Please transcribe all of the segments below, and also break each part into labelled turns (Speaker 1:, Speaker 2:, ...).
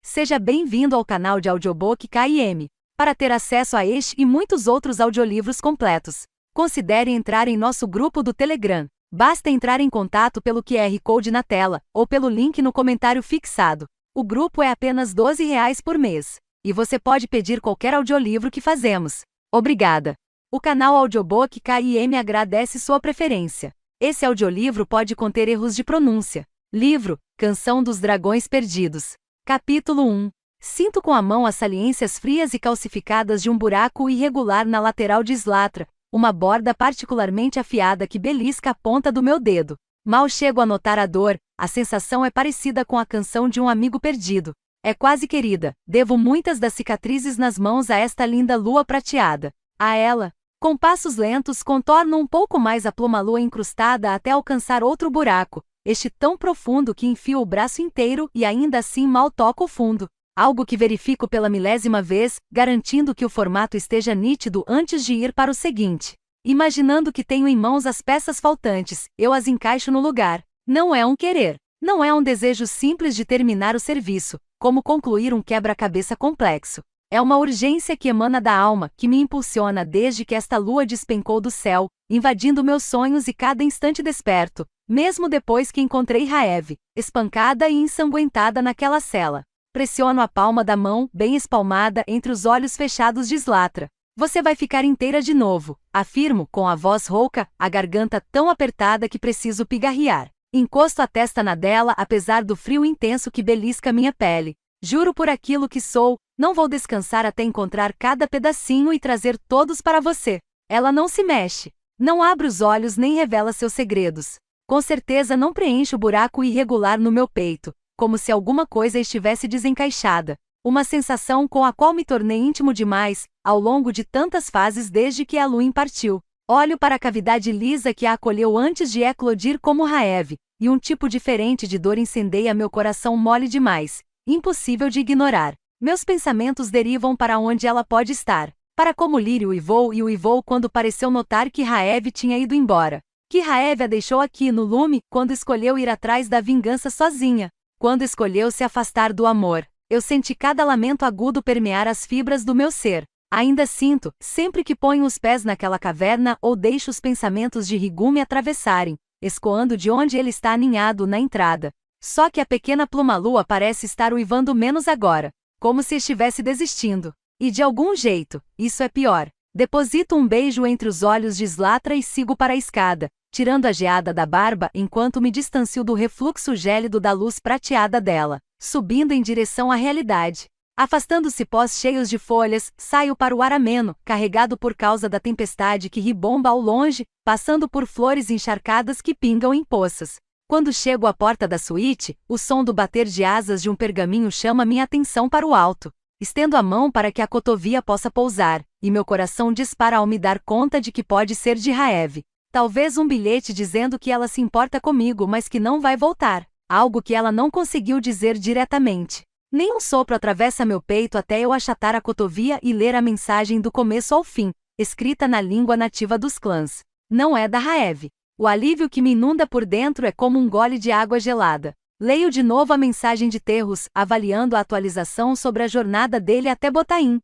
Speaker 1: Seja bem-vindo ao canal de audiobook KM. Para ter acesso a este e muitos outros audiolivros completos, considere entrar em nosso grupo do Telegram. Basta entrar em contato pelo QR Code na tela, ou pelo link no comentário fixado. O grupo é apenas R$ 12 por mês. E você pode pedir qualquer audiolivro que fazemos. Obrigada! O canal Audiobook KM agradece sua preferência. Esse audiolivro pode conter erros de pronúncia. Livro, Canção dos Dragões Perdidos. Capítulo 1. Sinto com a mão as saliências frias e calcificadas de um buraco irregular na lateral de Slatra, uma borda particularmente afiada que belisca a ponta do meu dedo. Mal chego a notar a dor, a sensação é parecida com a canção de um amigo perdido. É quase querida, devo muitas das cicatrizes nas mãos a esta linda lua prateada. A ela, com passos lentos, contorno um pouco mais a pluma-lua incrustada até alcançar outro buraco, este tão profundo que enfio o braço inteiro e ainda assim mal toco o fundo. Algo que verifico pela milésima vez, garantindo que o formato esteja nítido antes de ir para o seguinte. Imaginando que tenho em mãos as peças faltantes, eu as encaixo no lugar. Não é um querer. Não é um desejo simples de terminar o serviço, como concluir um quebra-cabeça complexo. É uma urgência que emana da alma, que me impulsiona desde que esta lua despencou do céu, invadindo meus sonhos e cada instante desperto, mesmo depois que encontrei Raev, espancada e ensanguentada naquela cela. Pressiono a palma da mão, bem espalmada, entre os olhos fechados de Slatra. Você vai ficar inteira de novo, afirmo, com a voz rouca, a garganta tão apertada que preciso pigarrear. Encosto a testa na dela apesar do frio intenso que belisca minha pele. Juro por aquilo que sou, não vou descansar até encontrar cada pedacinho e trazer todos para você. Ela não se mexe. Não abre os olhos nem revela seus segredos. Com certeza não preenche o buraco irregular no meu peito, como se alguma coisa estivesse desencaixada. Uma sensação com a qual me tornei íntimo demais, ao longo de tantas fases desde que a lua partiu. Olho para a cavidade lisa que a acolheu antes de eclodir como Raev, e um tipo diferente de dor incendeia meu coração mole demais, impossível de ignorar. Meus pensamentos derivam para onde ela pode estar. Para como Lírio uivou quando pareceu notar que Raev tinha ido embora. Que Raev a deixou aqui no lume quando escolheu ir atrás da vingança sozinha. Quando escolheu se afastar do amor. Eu senti cada lamento agudo permear as fibras do meu ser. Ainda sinto, sempre que ponho os pés naquela caverna ou deixo os pensamentos de Rigu me atravessarem, escoando de onde ele está aninhado na entrada. Só que a pequena pluma-lua parece estar uivando menos agora, como se estivesse desistindo. E de algum jeito, isso é pior. Deposito um beijo entre os olhos de Slatra e sigo para a escada, tirando a geada da barba enquanto me distancio do refluxo gélido da luz prateada dela, subindo em direção à realidade. Afastando-se pós cheios de folhas, saio para o ar ameno, carregado por causa da tempestade que ribomba ao longe, passando por flores encharcadas que pingam em poças. Quando chego à porta da suíte, o som do bater de asas de um pergaminho chama minha atenção para o alto. Estendo a mão para que a cotovia possa pousar, e meu coração dispara ao me dar conta de que pode ser de Raev. Talvez um bilhete dizendo que ela se importa comigo mas que não vai voltar. Algo que ela não conseguiu dizer diretamente. Nem um sopro atravessa meu peito até eu achatar a cotovia e ler a mensagem do começo ao fim, escrita na língua nativa dos clãs. Não é da Raev. O alívio que me inunda por dentro é como um gole de água gelada. Leio de novo a mensagem de Terros, avaliando a atualização sobre a jornada dele até Botaim.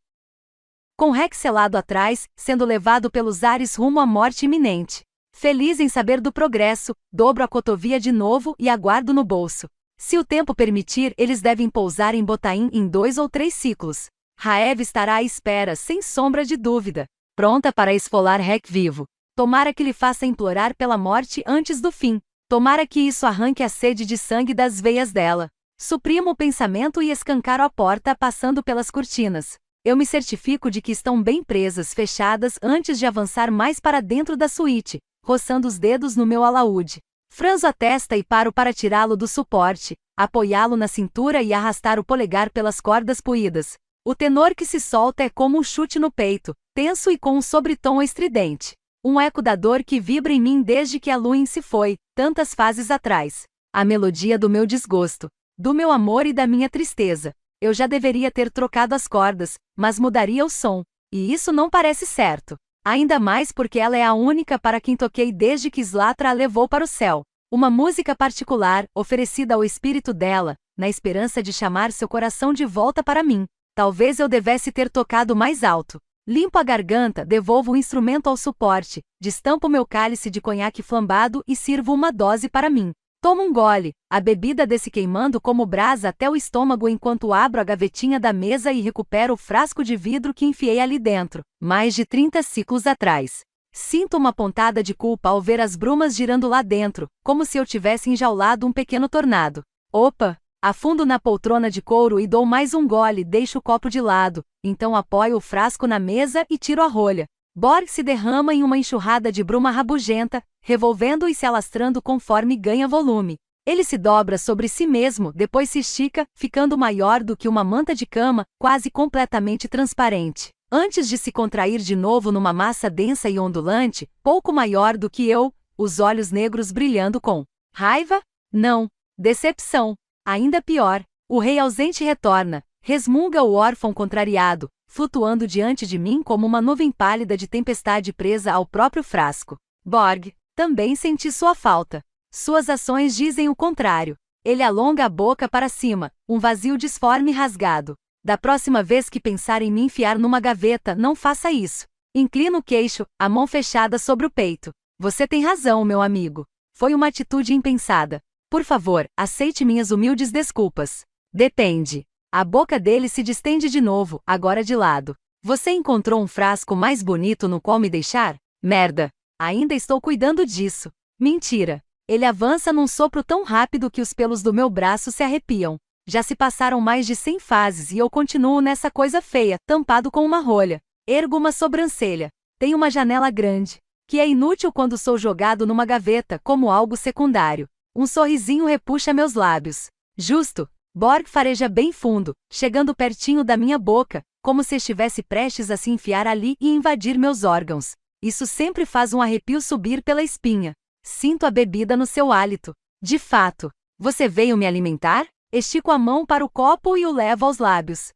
Speaker 1: Com Rex selado atrás, sendo levado pelos ares rumo à morte iminente. Feliz em saber do progresso, dobro a cotovia de novo e aguardo no bolso. Se o tempo permitir, eles devem pousar em Botaim em 2 ou 3 ciclos. Raev estará à espera, sem sombra de dúvida, pronta para esfolar Rex vivo. Tomara que lhe faça implorar pela morte antes do fim. Tomara que isso arranque a sede de sangue das veias dela. Suprimo o pensamento e escancaro a porta passando pelas cortinas. Eu me certifico de que estão bem presas, fechadas antes de avançar mais para dentro da suíte, roçando os dedos no meu alaúde. Franzo a testa e paro para tirá-lo do suporte, apoiá-lo na cintura e arrastar o polegar pelas cordas puídas. O tenor que se solta é como um chute no peito, tenso e com um sobretom estridente. Um eco da dor que vibra em mim desde que a lua se foi, tantas fases atrás. A melodia do meu desgosto, do meu amor e da minha tristeza. Eu já deveria ter trocado as cordas, mas mudaria o som. E isso não parece certo. Ainda mais porque ela é a única para quem toquei desde que Slatra a levou para o céu. Uma música particular, oferecida ao espírito dela, na esperança de chamar seu coração de volta para mim. Talvez eu devesse ter tocado mais alto. Limpo a garganta, devolvo o instrumento ao suporte, destampo meu cálice de conhaque flambado e sirvo uma dose para mim. Tomo um gole, a bebida desce queimando como brasa até o estômago enquanto abro a gavetinha da mesa e recupero o frasco de vidro que enfiei ali dentro, mais de 30 ciclos atrás. Sinto uma pontada de culpa ao ver as brumas girando lá dentro, como se eu tivesse enjaulado um pequeno tornado. Opa! Afundo na poltrona de couro e dou mais um gole, deixo o copo de lado, então apoio o frasco na mesa e tiro a rolha. Borg se derrama em uma enxurrada de bruma rabugenta, revolvendo e se alastrando conforme ganha volume. Ele se dobra sobre si mesmo, depois se estica, ficando maior do que uma manta de cama, quase completamente transparente. Antes de se contrair de novo numa massa densa e ondulante, pouco maior do que eu, os olhos negros brilhando com raiva? Não. Decepção. Ainda pior, o rei ausente retorna, resmunga o órfão contrariado, flutuando diante de mim como uma nuvem pálida de tempestade presa ao próprio frasco. Borg, também senti sua falta. Suas ações dizem o contrário. Ele alonga a boca para cima, um vazio disforme e rasgado. Da próxima vez que pensar em me enfiar numa gaveta, não faça isso. Inclina o queixo, a mão fechada sobre o peito. Você tem razão, meu amigo. Foi uma atitude impensada. Por favor, aceite minhas humildes desculpas. Depende. A boca dele se distende de novo, agora de lado. Você encontrou um frasco mais bonito no qual me deixar? Merda. Ainda estou cuidando disso. Mentira. Ele avança num sopro tão rápido que os pelos do meu braço se arrepiam. Já se passaram mais de 100 fases e eu continuo nessa coisa feia, tampado com uma rolha. Ergo uma sobrancelha. Tem uma janela grande, que é inútil quando sou jogado numa gaveta como algo secundário. Um sorrisinho repuxa meus lábios. Justo. Borg fareja bem fundo, chegando pertinho da minha boca, como se estivesse prestes a se enfiar ali e invadir meus órgãos. Isso sempre faz um arrepio subir pela espinha. Sinto a bebida no seu hálito. De fato. Você veio me alimentar? Estico a mão para o copo e o levo aos lábios.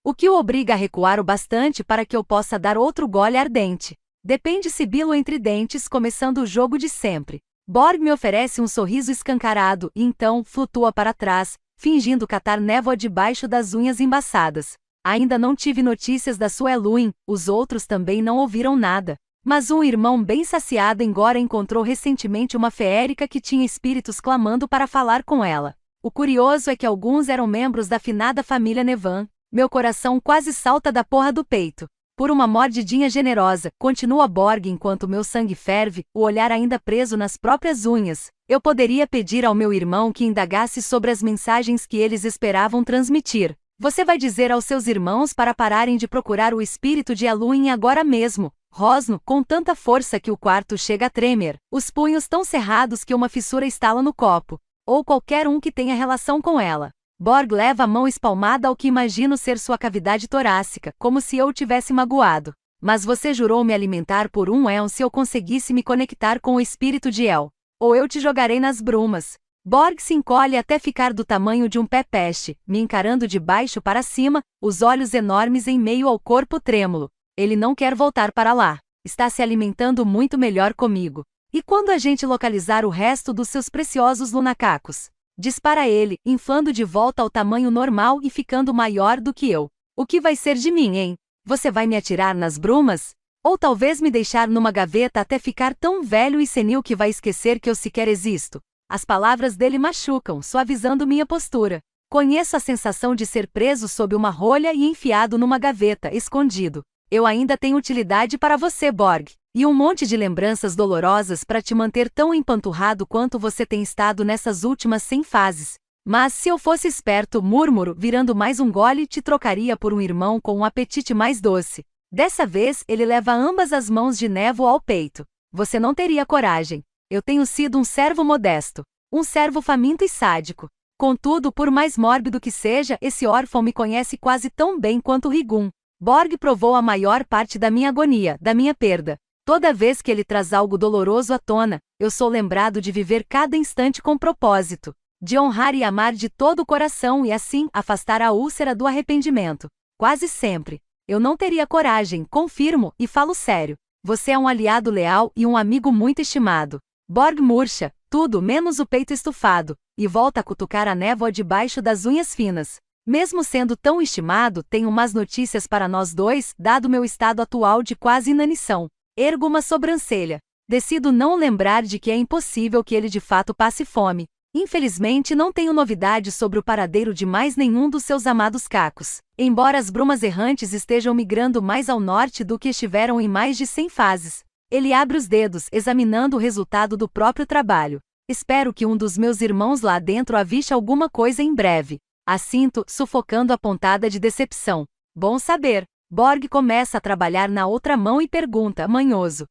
Speaker 1: O que o obriga a recuar o bastante para que eu possa dar outro gole ardente. Depende sibilo entre dentes, começando o jogo de sempre. Borg me oferece um sorriso escancarado e então flutua para trás, fingindo catar névoa debaixo das unhas embaçadas. Ainda não tive notícias da sua Eluin, os outros também não ouviram nada. Mas um irmão bem saciado agora encontrou recentemente uma feérica que tinha espíritos clamando para falar com ela. O curioso é que alguns eram membros da finada família Nevan. Meu coração quase salta da porra do peito. Por uma mordidinha generosa, continua Borg enquanto meu sangue ferve, o olhar ainda preso nas próprias unhas. Eu poderia pedir ao meu irmão que indagasse sobre as mensagens que eles esperavam transmitir. Você vai dizer aos seus irmãos para pararem de procurar o espírito de Eluin agora mesmo. Rosno, com tanta força que o quarto chega a tremer, os punhos tão cerrados que uma fissura estala no copo. Ou qualquer um que tenha relação com ela. Borg leva a mão espalmada ao que imagino ser sua cavidade torácica, como se eu o tivesse magoado. Mas você jurou me alimentar por um éon se eu conseguisse me conectar com o espírito de El. Ou eu te jogarei nas brumas. Borg se encolhe até ficar do tamanho de um pé peste, me encarando de baixo para cima, os olhos enormes em meio ao corpo trêmulo. Ele não quer voltar para lá. Está se alimentando muito melhor comigo. E quando a gente localizar o resto dos seus preciosos lunacacos? Dispara ele, inflando de volta ao tamanho normal e ficando maior do que eu. O que vai ser de mim, hein? Você vai me atirar nas brumas? Ou talvez me deixar numa gaveta até ficar tão velho e senil que vai esquecer que eu sequer existo? As palavras dele machucam, suavizando minha postura. Conheço a sensação de ser preso sob uma rolha e enfiado numa gaveta, escondido. Eu ainda tenho utilidade para você, Borg. E um monte de lembranças dolorosas para te manter tão empanturrado quanto você tem estado nessas últimas 100 fases. Mas se eu fosse esperto, murmuro, virando mais um gole, te trocaria por um irmão com um apetite mais doce. Dessa vez, ele leva ambas as mãos de névoa ao peito. Você não teria coragem. Eu tenho sido um servo modesto. Um servo faminto e sádico. Contudo, por mais mórbido que seja, esse órfão me conhece quase tão bem quanto Rigum. Borg provou a maior parte da minha agonia, da minha perda. Toda vez que ele traz algo doloroso à tona, eu sou lembrado de viver cada instante com propósito, de honrar e amar de todo o coração e assim afastar a úlcera do arrependimento. Quase sempre. Eu não teria coragem, confirmo, e falo sério. Você é um aliado leal e um amigo muito estimado. Borg murcha, tudo menos o peito estufado, e volta a cutucar a névoa debaixo das unhas finas. Mesmo sendo tão estimado, tenho más notícias para nós dois, dado meu estado atual de quase inanição. Ergo uma sobrancelha. Decido não lembrar de que é impossível que ele de fato passe fome. Infelizmente não tenho novidades sobre o paradeiro de mais nenhum dos seus amados cacos. Embora as brumas errantes estejam migrando mais ao norte do que estiveram em mais de 100 fases. Ele abre os dedos, examinando o resultado do próprio trabalho. Espero que um dos meus irmãos lá dentro aviste alguma coisa em breve. Assinto, sufocando a pontada de decepção. Bom saber. Borg começa a trabalhar na outra mão e pergunta, manhoso.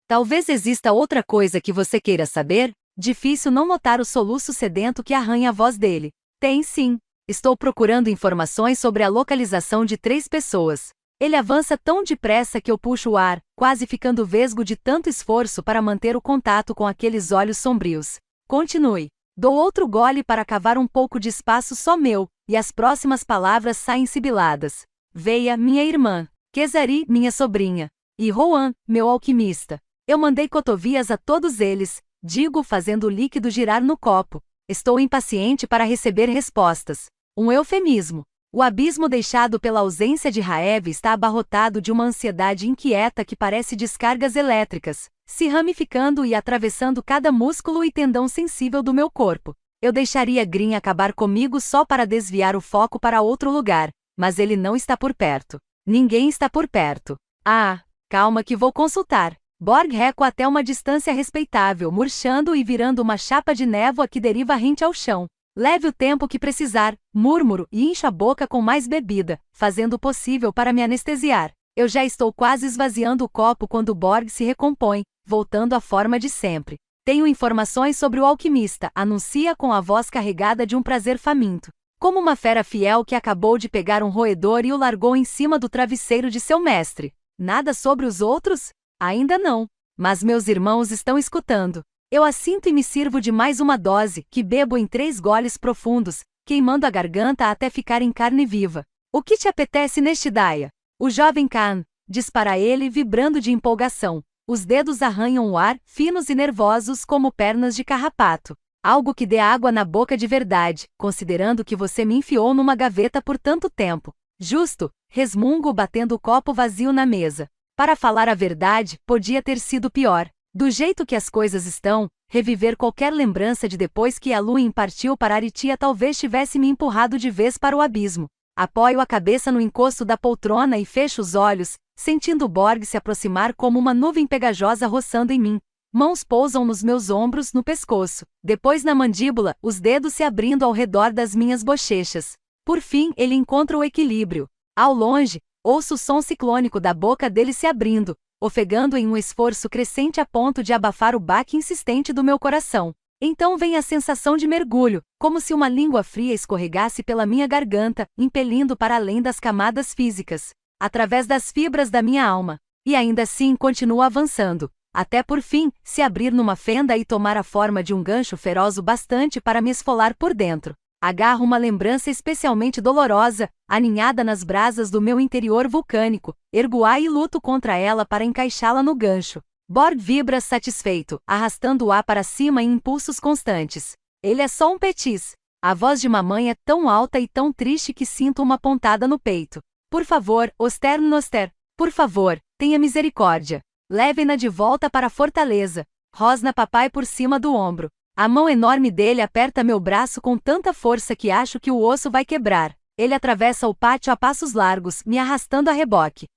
Speaker 1: Talvez exista outra coisa que você queira saber? Difícil não notar o soluço sedento que arranha a voz dele. Tem sim. Estou procurando informações sobre a localização de 3 pessoas. Ele avança tão depressa que eu puxo o ar, quase ficando vesgo de tanto esforço para manter o contato com aqueles olhos sombrios. Continue. Dou outro gole para cavar um pouco de espaço só meu, e as próximas palavras saem sibiladas. Veia, minha irmã. Kesari, minha sobrinha. E Rohan, meu alquimista. Eu mandei cotovias a todos eles, digo fazendo o líquido girar no copo. Estou impaciente para receber respostas. Um eufemismo. O abismo deixado pela ausência de Raev está abarrotado de uma ansiedade inquieta que parece descargas elétricas, se ramificando e atravessando cada músculo e tendão sensível do meu corpo. Eu deixaria Grin acabar comigo só para desviar o foco para outro lugar, mas ele não está por perto. Ninguém está por perto. Ah, calma que vou consultar. Borg recua até uma distância respeitável, murchando e virando uma chapa de névoa que deriva rente ao chão. Leve o tempo que precisar, murmuro e incho a boca com mais bebida, fazendo o possível para me anestesiar. Eu já estou quase esvaziando o copo quando Borg se recompõe, voltando à forma de sempre. Tenho informações sobre o alquimista, anuncia com a voz carregada de um prazer faminto. Como uma fera fiel que acabou de pegar um roedor e o largou em cima do travesseiro de seu mestre. Nada sobre os outros? Ainda não. Mas meus irmãos estão escutando. Eu assinto e me sirvo de mais uma dose, que bebo em 3 goles profundos, queimando a garganta até ficar em carne viva. O que te apetece neste daia? O jovem Khan, diz para ele, vibrando de empolgação. Os dedos arranham o ar, finos e nervosos como pernas de carrapato. Algo que dê água na boca de verdade, considerando que você me enfiou numa gaveta por tanto tempo. Justo, resmungo batendo o copo vazio na mesa. Para falar a verdade, podia ter sido pior. Do jeito que as coisas estão, reviver qualquer lembrança de depois que a Luin partiu para Aritia talvez tivesse me empurrado de vez para o abismo. Apoio a cabeça no encosto da poltrona e fecho os olhos, sentindo Borg se aproximar como uma nuvem pegajosa roçando em mim. Mãos pousam nos meus ombros, no pescoço, depois na mandíbula, os dedos se abrindo ao redor das minhas bochechas. Por fim, ele encontra o equilíbrio. Ao longe, ouço o som ciclônico da boca dele se abrindo, ofegando em um esforço crescente a ponto de abafar o baque insistente do meu coração. Então vem a sensação de mergulho, como se uma língua fria escorregasse pela minha garganta, impelindo para além das camadas físicas, através das fibras da minha alma. E ainda assim continua avançando, até por fim, se abrir numa fenda e tomar a forma de um gancho feroz o bastante para me esfolar por dentro. Agarro uma lembrança especialmente dolorosa, aninhada nas brasas do meu interior vulcânico, ergo-a e luto contra ela para encaixá-la no gancho. Borg vibra satisfeito, arrastando-a para cima em impulsos constantes. Ele é só um petis. A voz de mamãe é tão alta e tão triste que sinto uma pontada no peito. Por favor, Oster Noster, por favor, tenha misericórdia. Levem-na de volta para a fortaleza. Rosna papai por cima do ombro. A mão enorme dele aperta meu braço com tanta força que acho que o osso vai quebrar. Ele atravessa o pátio a passos largos, me arrastando a reboque.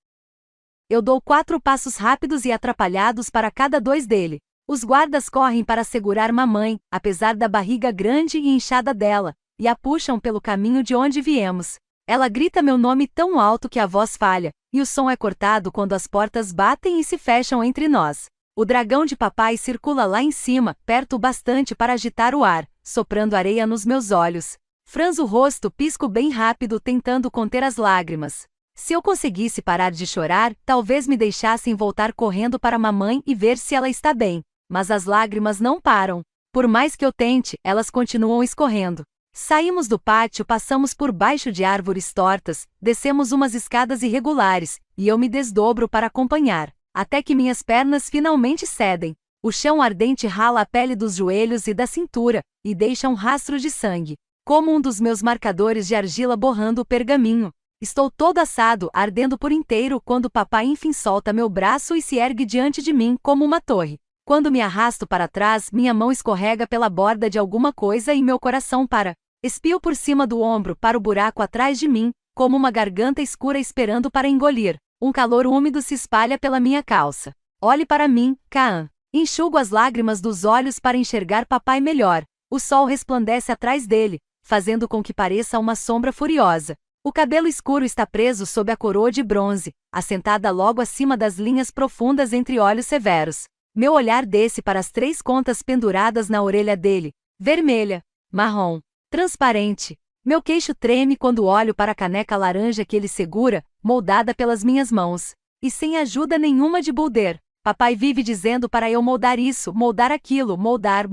Speaker 1: Eu dou 4 passos rápidos e atrapalhados para cada 2 dele. Os guardas correm para segurar mamãe, apesar da barriga grande e inchada dela, e a puxam pelo caminho de onde viemos. Ela grita meu nome tão alto que a voz falha, e o som é cortado quando as portas batem e se fecham entre nós. O dragão de papai circula lá em cima, perto o bastante para agitar o ar, soprando areia nos meus olhos. Franzo o rosto, pisco bem rápido tentando conter as lágrimas. Se eu conseguisse parar de chorar, talvez me deixassem voltar correndo para mamãe e ver se ela está bem. Mas as lágrimas não param. Por mais que eu tente, elas continuam escorrendo. Saímos do pátio, passamos por baixo de árvores tortas, descemos umas escadas irregulares, e eu me desdobro para acompanhar. Até que minhas pernas finalmente cedem. O chão ardente rala a pele dos joelhos e da cintura, e deixa um rastro de sangue, como um dos meus marcadores de argila borrando o pergaminho. Estou todo assado, ardendo por inteiro, quando papai enfim solta meu braço e se ergue diante de mim como uma torre. Quando me arrasto para trás, minha mão escorrega pela borda de alguma coisa e meu coração para. Espio por cima do ombro para o buraco atrás de mim, como uma garganta escura esperando para engolir. Um calor úmido se espalha pela minha calça. Olhe para mim, Kaan. Enxugo as lágrimas dos olhos para enxergar papai melhor. O sol resplandece atrás dele, fazendo com que pareça uma sombra furiosa. O cabelo escuro está preso sob a coroa de bronze, assentada logo acima das linhas profundas entre olhos severos. Meu olhar desce para as 3 contas penduradas na orelha dele, vermelha, marrom, transparente. Meu queixo treme quando olho para a caneca laranja que ele segura, moldada pelas minhas mãos. E sem ajuda nenhuma de Boulder. Papai vive dizendo para eu moldar isso, moldar aquilo, moldar.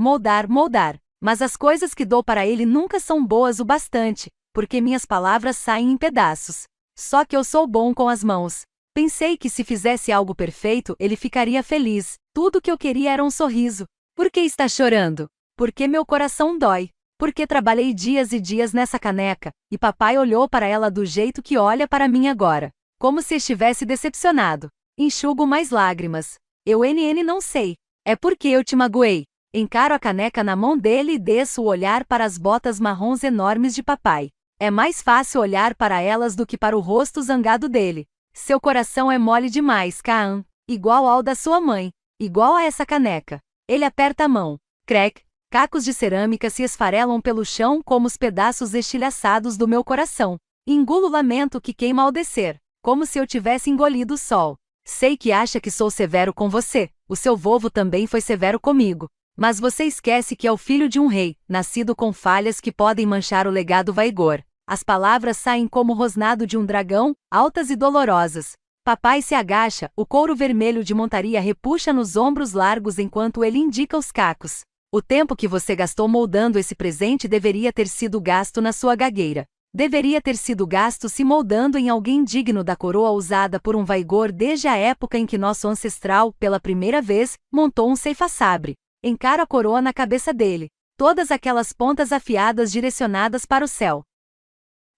Speaker 1: Mas as coisas que dou para ele nunca são boas o bastante, porque minhas palavras saem em pedaços. Só que eu sou bom com as mãos. Pensei que se fizesse algo perfeito, ele ficaria feliz. Tudo que eu queria era um sorriso. Por que está chorando? Porque meu coração dói. Porque trabalhei dias e dias nessa caneca, e papai olhou para ela do jeito que olha para mim agora. Como se estivesse decepcionado. Enxugo mais lágrimas. Eu não sei. É porque eu te magoei. Encaro a caneca na mão dele e desço o olhar para as botas marrons enormes de papai. É mais fácil olhar para elas do que para o rosto zangado dele. Seu coração é mole demais, Kaan. Igual ao da sua mãe. Igual a essa caneca. Ele aperta a mão. Crack. Cacos de cerâmica se esfarelam pelo chão como os pedaços estilhaçados do meu coração. Engulo o lamento que queima ao descer, como se eu tivesse engolido o sol. Sei que acha que sou severo com você. O seu vovô também foi severo comigo. Mas você esquece que é o filho de um rei, nascido com falhas que podem manchar o legado Vaigor. As palavras saem como o rosnado de um dragão, altas e dolorosas. Papai se agacha, o couro vermelho de montaria repuxa nos ombros largos enquanto ele indica os cacos. O tempo que você gastou moldando esse presente deveria ter sido gasto na sua gagueira. Deveria ter sido gasto se moldando em alguém digno da coroa usada por um Vaigor desde a época em que nosso ancestral, pela primeira vez, montou um ceifa-sabre. Encaro a coroa na cabeça dele. Todas aquelas pontas afiadas direcionadas para o céu.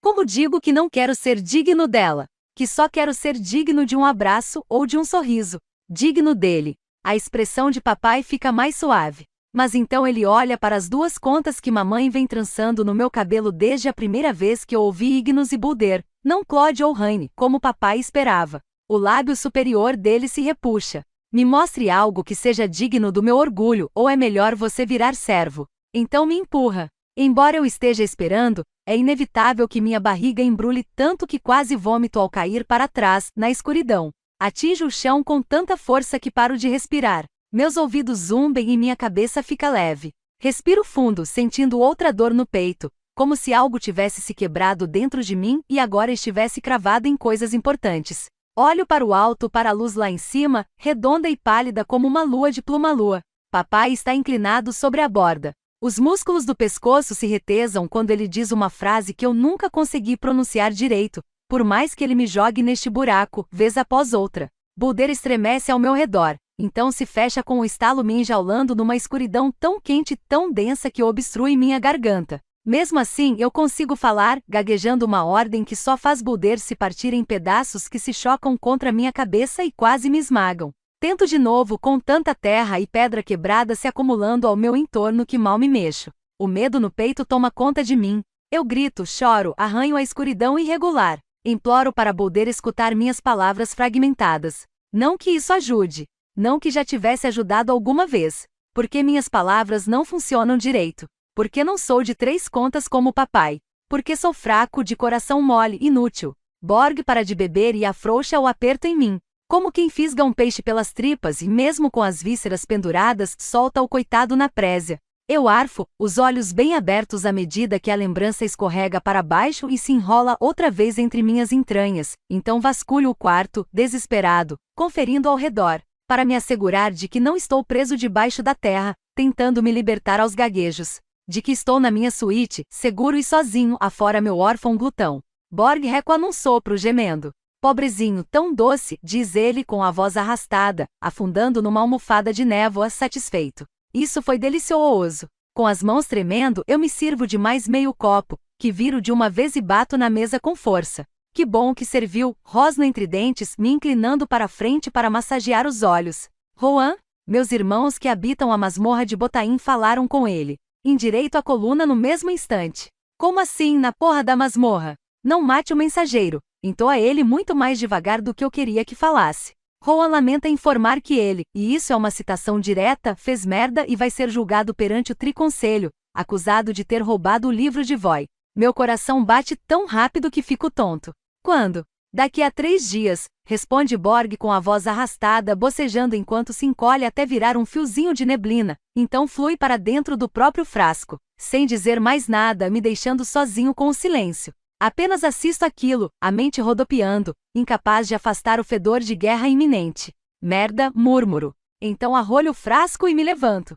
Speaker 1: Como digo que não quero ser digno dela? Que só quero ser digno de um abraço ou de um sorriso. Digno dele. A expressão de papai fica mais suave. Mas então ele olha para as 2 contas que mamãe vem trançando no meu cabelo desde a primeira vez que eu ouvi Ignus e Boulder, não Claude ou Raine, como papai esperava. O lábio superior dele se repuxa. Me mostre algo que seja digno do meu orgulho, ou é melhor você virar servo. Então me empurra. Embora eu esteja esperando, é inevitável que minha barriga embrulhe tanto que quase vômito ao cair para trás, na escuridão. Atinjo o chão com tanta força que paro de respirar. Meus ouvidos zumbem e minha cabeça fica leve. Respiro fundo, sentindo outra dor no peito, como se algo tivesse se quebrado dentro de mim e agora estivesse cravado em coisas importantes. Olho para o alto, para a luz lá em cima, redonda e pálida como uma lua de pluma-lua. Papai está inclinado sobre a borda. Os músculos do pescoço se retesam quando ele diz uma frase que eu nunca consegui pronunciar direito, por mais que ele me jogue neste buraco, vez após outra. Boulder estremece ao meu redor. Então se fecha com o estalo me enjaulando numa escuridão tão quente e tão densa que obstrui minha garganta. Mesmo assim eu consigo falar, gaguejando uma ordem que só faz Boulder se partir em pedaços que se chocam contra minha cabeça e quase me esmagam. Tento de novo com tanta terra e pedra quebrada se acumulando ao meu entorno que mal me mexo. O medo no peito toma conta de mim. Eu grito, choro, arranho a escuridão irregular. Imploro para Boulder escutar minhas palavras fragmentadas. Não que isso ajude. Não que já tivesse ajudado alguma vez. Porque minhas palavras não funcionam direito. Porque não sou de 3 contas como o papai. Porque sou fraco, de coração mole, inútil. Borgue para de beber e afrouxa o aperto em mim. Como quem fisga um peixe pelas tripas e mesmo com as vísceras penduradas, solta o coitado na présia. Eu arfo, os olhos bem abertos à medida que a lembrança escorrega para baixo e se enrola outra vez entre minhas entranhas. Então vasculho o quarto, desesperado, conferindo ao redor, para me assegurar de que não estou preso debaixo da terra, tentando me libertar aos gaguejos. De que estou na minha suíte, seguro e sozinho, afora meu órfão glutão. Borg recua num sopro, gemendo. Pobrezinho, tão doce, diz ele com a voz arrastada, afundando numa almofada de névoa, satisfeito. Isso foi delicioso. Com as mãos tremendo, eu me sirvo de mais meio copo, que viro de uma vez e bato na mesa com força. Que bom que serviu, rosno entre dentes, me inclinando para a frente para massagear os olhos. Rohan? Meus irmãos que habitam a masmorra de Botaim falaram com ele. Endireito a coluna no mesmo instante. Como assim, na porra da masmorra? Não mate o mensageiro. Entoa ele muito mais devagar do que eu queria que falasse. Rohan lamenta informar que ele, e isso é uma citação direta, fez merda e vai ser julgado perante o Triconselho, acusado de ter roubado o livro de Voi. Meu coração bate tão rápido que fico tonto. Quando? Daqui a 3 dias, responde Borg com a voz arrastada, bocejando enquanto se encolhe até virar um fiozinho de neblina, então flui para dentro do próprio frasco, sem dizer mais nada, me deixando sozinho com o silêncio. Apenas assisto aquilo, a mente rodopiando, incapaz de afastar o fedor de guerra iminente. Merda, murmuro. Então arrolho o frasco e me levanto.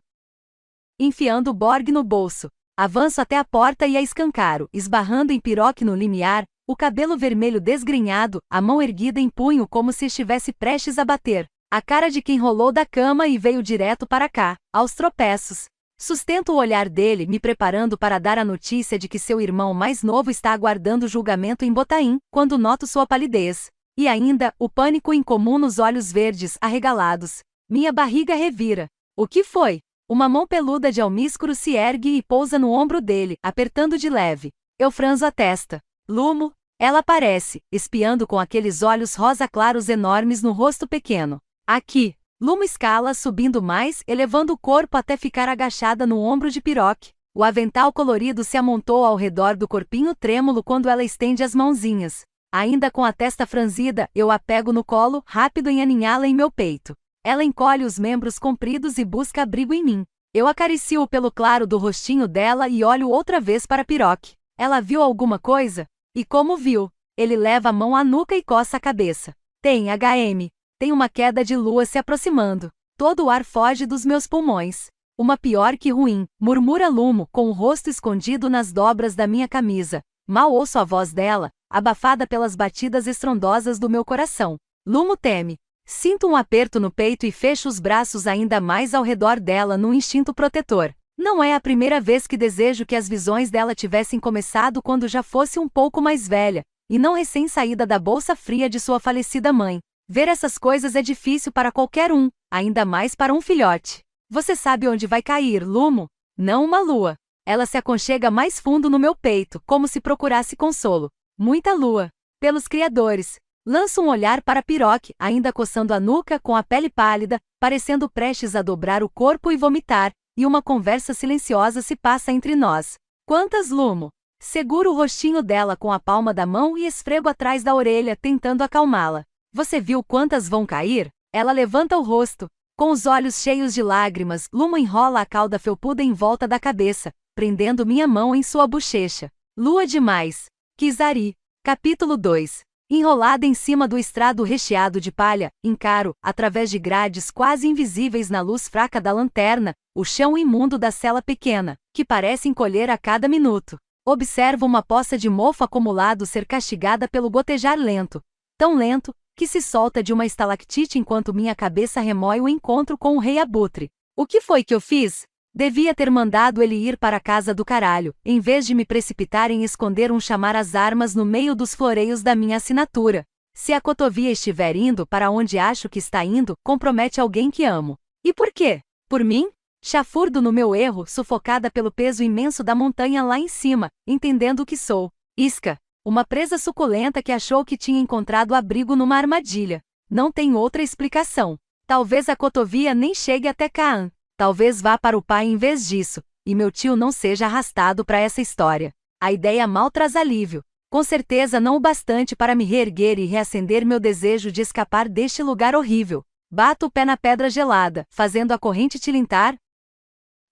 Speaker 1: Enfiando Borg no bolso. Avanço até a porta e a escancaro, esbarrando em Piroque no limiar, o cabelo vermelho desgrenhado, a mão erguida em punho como se estivesse prestes a bater. A cara de quem rolou da cama e veio direto para cá, aos tropeços. Sustento o olhar dele, me preparando para dar a notícia de que seu irmão mais novo está aguardando julgamento em Botaim, quando noto sua palidez. E ainda, o pânico incomum nos olhos verdes, arregalados. Minha barriga revira. O que foi? Uma mão peluda de almíscuro se ergue e pousa no ombro dele, apertando de leve. Eu franzo a testa. Lumo? Ela aparece, espiando com aqueles olhos rosa claros enormes no rosto pequeno. Aqui. Lumo escala, subindo mais, elevando o corpo até ficar agachada no ombro de Piroque. O avental colorido se amontoa ao redor do corpinho trêmulo quando ela estende as mãozinhas. Ainda com a testa franzida, eu a pego no colo, rápido em aninhá-la em meu peito. Ela encolhe os membros compridos e busca abrigo em mim. Eu acaricio o pelo claro do rostinho dela e olho outra vez para Piroque. Ela viu alguma coisa? E como viu? Ele leva a mão à nuca e coça a cabeça. Tem HM. Tem uma queda de lua se aproximando. Todo o ar foge dos meus pulmões. Uma pior que ruim, murmura Lumo, com o rosto escondido nas dobras da minha camisa. Mal ouço a voz dela, abafada pelas batidas estrondosas do meu coração. Lumo teme. Sinto um aperto no peito e fecho os braços ainda mais ao redor dela num instinto protetor. Não é a primeira vez que desejo que as visões dela tivessem começado quando já fosse um pouco mais velha, e não recém-saída da bolsa fria de sua falecida mãe. Ver essas coisas é difícil para qualquer um, ainda mais para um filhote. Você sabe onde vai cair, Lumo? Não uma lua. Ela se aconchega mais fundo no meu peito, como se procurasse consolo. Muita lua. Pelos criadores. Lanço um olhar para Piroque, ainda coçando a nuca com a pele pálida, parecendo prestes a dobrar o corpo e vomitar, e uma conversa silenciosa se passa entre nós. Quantas, Lumo? Seguro o rostinho dela com a palma da mão e esfrego atrás da orelha, tentando acalmá-la. Você viu quantas vão cair? Ela levanta o rosto. Com os olhos cheios de lágrimas, Lumo enrola a cauda felpuda em volta da cabeça, prendendo minha mão em sua bochecha. Lua demais. Kizari. Capítulo 2. Enrolada em cima do estrado recheado de palha, encaro, através de grades quase invisíveis na luz fraca da lanterna, o chão imundo da cela pequena, que parece encolher a cada minuto. Observo uma poça de mofo acumulado ser castigada pelo gotejar lento. Tão lento, que se solta de uma estalactite enquanto minha cabeça remói o encontro com o Rei Abutre. O que foi que eu fiz? Devia ter mandado ele ir para a casa do caralho, em vez de me precipitar em esconder um chamar às armas no meio dos floreios da minha assinatura. Se a cotovia estiver indo para onde acho que está indo, compromete alguém que amo. E por quê? Por mim? Chafurdo no meu erro, sufocada pelo peso imenso da montanha lá em cima, entendendo o que sou. Isca. Uma presa suculenta que achou que tinha encontrado abrigo numa armadilha. Não tem outra explicação. Talvez a cotovia nem chegue até Kaan. Talvez vá para o pai em vez disso, e meu tio não seja arrastado para essa história. A ideia mal traz alívio. Com certeza não o bastante para me reerguer e reacender meu desejo de escapar deste lugar horrível. Bato o pé na pedra gelada, fazendo a corrente tilintar,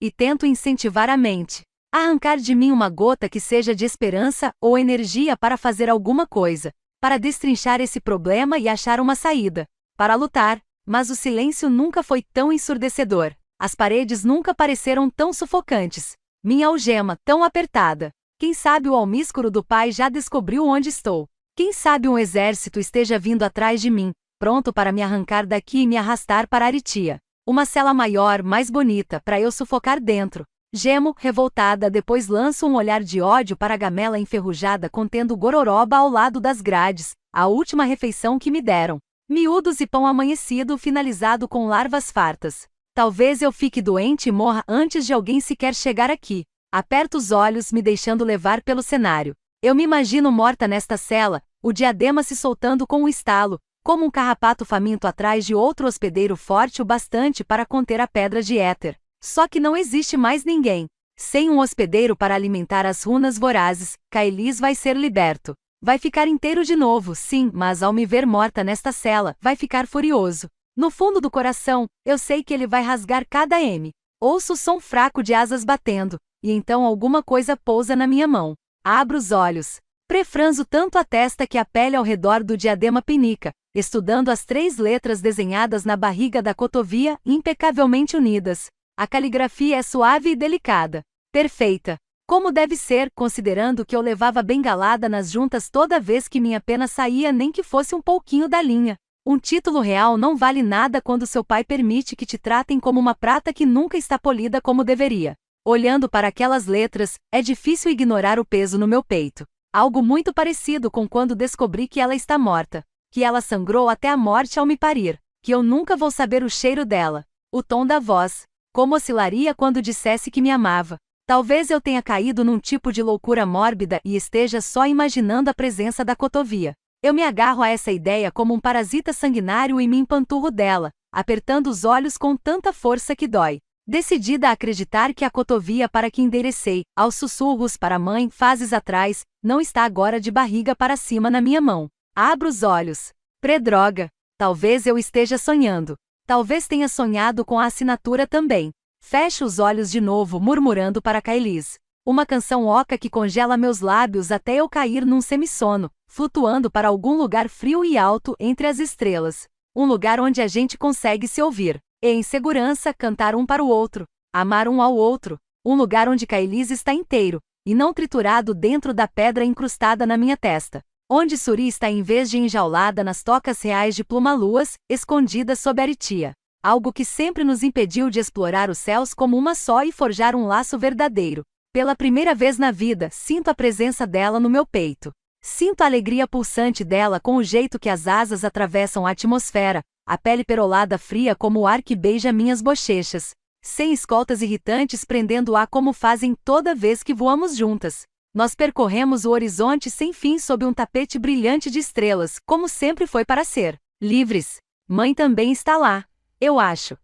Speaker 1: e tento incentivar a mente. Arrancar de mim uma gota que seja de esperança ou energia para fazer alguma coisa, para destrinchar esse problema e achar uma saída, para lutar, mas o silêncio nunca foi tão ensurdecedor, as paredes nunca pareceram tão sufocantes, minha algema tão apertada. Quem sabe o almíscuro do pai já descobriu onde estou. Quem sabe um exército esteja vindo atrás de mim, pronto para me arrancar daqui e me arrastar para Aritia. Uma cela maior, mais bonita, para eu sufocar dentro. Gemo, revoltada, depois lanço um olhar de ódio para a gamela enferrujada contendo gororoba ao lado das grades, a última refeição que me deram. Miúdos e pão amanhecido finalizado com larvas fartas. Talvez eu fique doente e morra antes de alguém sequer chegar aqui. Aperto os olhos, me deixando levar pelo cenário. Eu me imagino morta nesta cela, o diadema se soltando com um estalo, como um carrapato faminto atrás de outro hospedeiro forte o bastante para conter a pedra de éter. Só que não existe mais ninguém. Sem um hospedeiro para alimentar as runas vorazes, Kailis vai ser liberto. Vai ficar inteiro de novo, sim, mas ao me ver morta nesta cela, vai ficar furioso. No fundo do coração, eu sei que ele vai rasgar cada M. Ouço o som fraco de asas batendo, e então alguma coisa pousa na minha mão. Abro os olhos. Prefranzo tanto a testa que a pele ao redor do diadema pinica, estudando as 3 letras desenhadas na barriga da cotovia, impecavelmente unidas. A caligrafia é suave e delicada. Perfeita. Como deve ser, considerando que eu levava bengalada nas juntas toda vez que minha pena saía nem que fosse um pouquinho da linha. Um título real não vale nada quando seu pai permite que te tratem como uma prata que nunca está polida como deveria. Olhando para aquelas letras, é difícil ignorar o peso no meu peito. Algo muito parecido com quando descobri que ela está morta. Que ela sangrou até a morte ao me parir. Que eu nunca vou saber o cheiro dela. O tom da voz. Como oscilaria quando dissesse que me amava. Talvez eu tenha caído num tipo de loucura mórbida e esteja só imaginando a presença da cotovia. Eu me agarro a essa ideia como um parasita sanguinário e me empanturro dela, apertando os olhos com tanta força que dói. Decidida a acreditar que a cotovia para que enderecei, aos sussurros para a mãe fases atrás, não está agora de barriga para cima na minha mão. Abro os olhos. Predroga. Talvez eu esteja sonhando. Talvez tenha sonhado com a assinatura também. Fecho os olhos de novo, murmurando para Kailis. Uma canção oca que congela meus lábios até eu cair num semissono, flutuando para algum lugar frio e alto entre as estrelas. Um lugar onde a gente consegue se ouvir. E em segurança cantar um para o outro. Amar um ao outro. Um lugar onde Kailis está inteiro, e não triturado dentro da pedra incrustada na minha testa. Onde Suri está em vez de enjaulada nas tocas reais de plumaluas, escondida sob Aritia. Algo que sempre nos impediu de explorar os céus como uma só e forjar um laço verdadeiro. Pela primeira vez na vida, sinto a presença dela no meu peito. Sinto a alegria pulsante dela com o jeito que as asas atravessam a atmosfera, a pele perolada fria como o ar que beija minhas bochechas. Sem escoltas irritantes prendendo-a como fazem toda vez que voamos juntas. Nós percorremos o horizonte sem fim sob um tapete brilhante de estrelas, como sempre foi para ser. Livres. Mãe também está lá. Eu acho.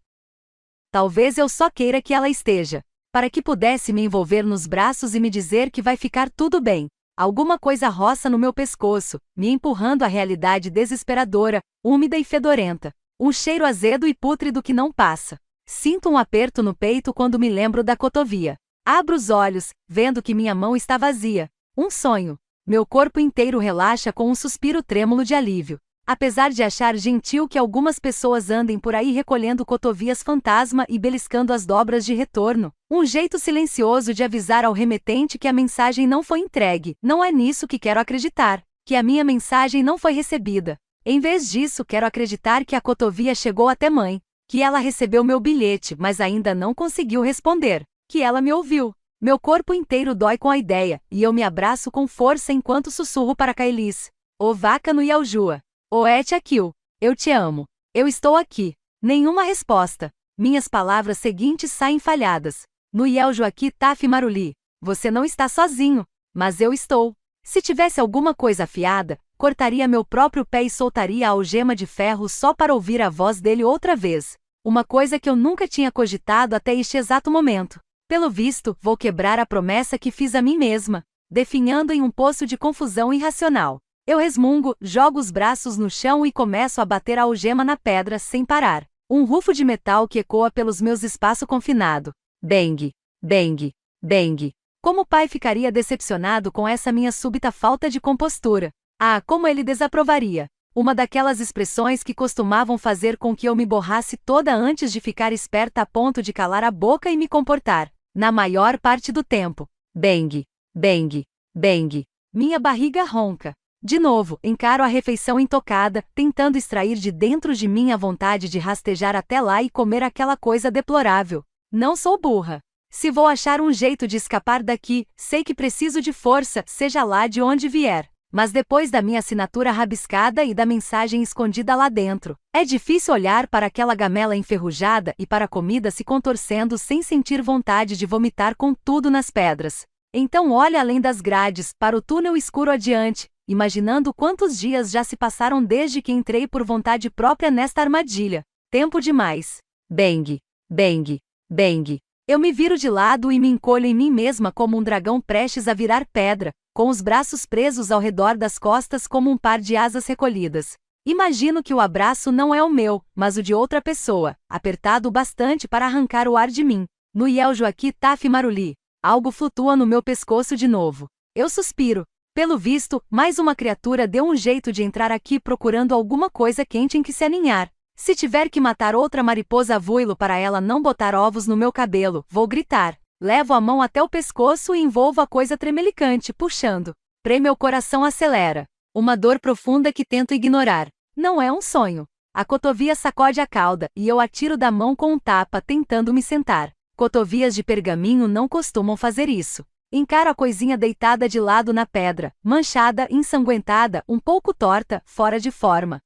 Speaker 1: Talvez eu só queira que ela esteja. Para que pudesse me envolver nos braços e me dizer que vai ficar tudo bem. Alguma coisa roça no meu pescoço, me empurrando à realidade desesperadora, úmida e fedorenta. Um cheiro azedo e pútrido que não passa. Sinto um aperto no peito quando me lembro da cotovia. Abro os olhos, vendo que minha mão está vazia. Um sonho. Meu corpo inteiro relaxa com um suspiro trêmulo de alívio. Apesar de achar gentil que algumas pessoas andem por aí recolhendo cotovias fantasma e beliscando as dobras de retorno, um jeito silencioso de avisar ao remetente que a mensagem não foi entregue, não é nisso que quero acreditar, que a minha mensagem não foi recebida. Em vez disso, quero acreditar que a cotovia chegou até mãe, que ela recebeu meu bilhete, mas ainda não conseguiu responder, que ela me ouviu. Meu corpo inteiro dói com a ideia, e eu me abraço com força enquanto sussurro para Kailis. O Vakano e Aljua. O Etiakil, eu te amo. Eu estou aqui. Nenhuma resposta. Minhas palavras seguintes saem falhadas. No Yeljoaki Taf Maruli. Você não está sozinho. Mas eu estou. Se tivesse alguma coisa afiada, cortaria meu próprio pé e soltaria a algema de ferro só para ouvir a voz dele outra vez. Uma coisa que eu nunca tinha cogitado até este exato momento. Pelo visto, vou quebrar a promessa que fiz a mim mesma, definhando em um poço de confusão irracional. Eu resmungo, jogo os braços no chão e começo a bater a algema na pedra sem parar. Um rufo de metal que ecoa pelos meus espaço confinado. Bang, bang, bang. Como o pai ficaria decepcionado com essa minha súbita falta de compostura? Ah, como ele desaprovaria. Uma daquelas expressões que costumavam fazer com que eu me borrasse toda antes de ficar esperta a ponto de calar a boca e me comportar. Na maior parte do tempo. Bang, bang, bang. Minha barriga ronca. De novo, encaro a refeição intocada, tentando extrair de dentro de mim a vontade de rastejar até lá e comer aquela coisa deplorável. Não sou burra. Se vou achar um jeito de escapar daqui, sei que preciso de força, seja lá de onde vier. Mas depois da minha assinatura rabiscada e da mensagem escondida lá dentro, é difícil olhar para aquela gamela enferrujada e para a comida se contorcendo sem sentir vontade de vomitar com tudo nas pedras. Então olha além das grades, para o túnel escuro adiante, imaginando quantos dias já se passaram desde que entrei por vontade própria nesta armadilha. Tempo demais. Bang, bang, bang. Eu me viro de lado e me encolho em mim mesma como um dragão prestes a virar pedra, com os braços presos ao redor das costas como um par de asas recolhidas. Imagino que o abraço não é o meu, mas o de outra pessoa, apertado bastante para arrancar o ar de mim. No Yel Joaqui Taf Maruli. Algo flutua no meu pescoço de novo. Eu suspiro. Pelo visto, mais uma criatura deu um jeito de entrar aqui procurando alguma coisa quente em que se aninhar. Se tiver que matar outra mariposa voilo para ela não botar ovos no meu cabelo, vou gritar. Levo a mão até o pescoço e envolvo a coisa tremelicante, puxando. Meu coração acelera. Uma dor profunda que tento ignorar. Não é um sonho. A cotovia sacode a cauda, e eu atiro da mão com um tapa tentando me sentar. Cotovias de pergaminho não costumam fazer isso. Encaro a coisinha deitada de lado na pedra, manchada, ensanguentada, um pouco torta, fora de forma.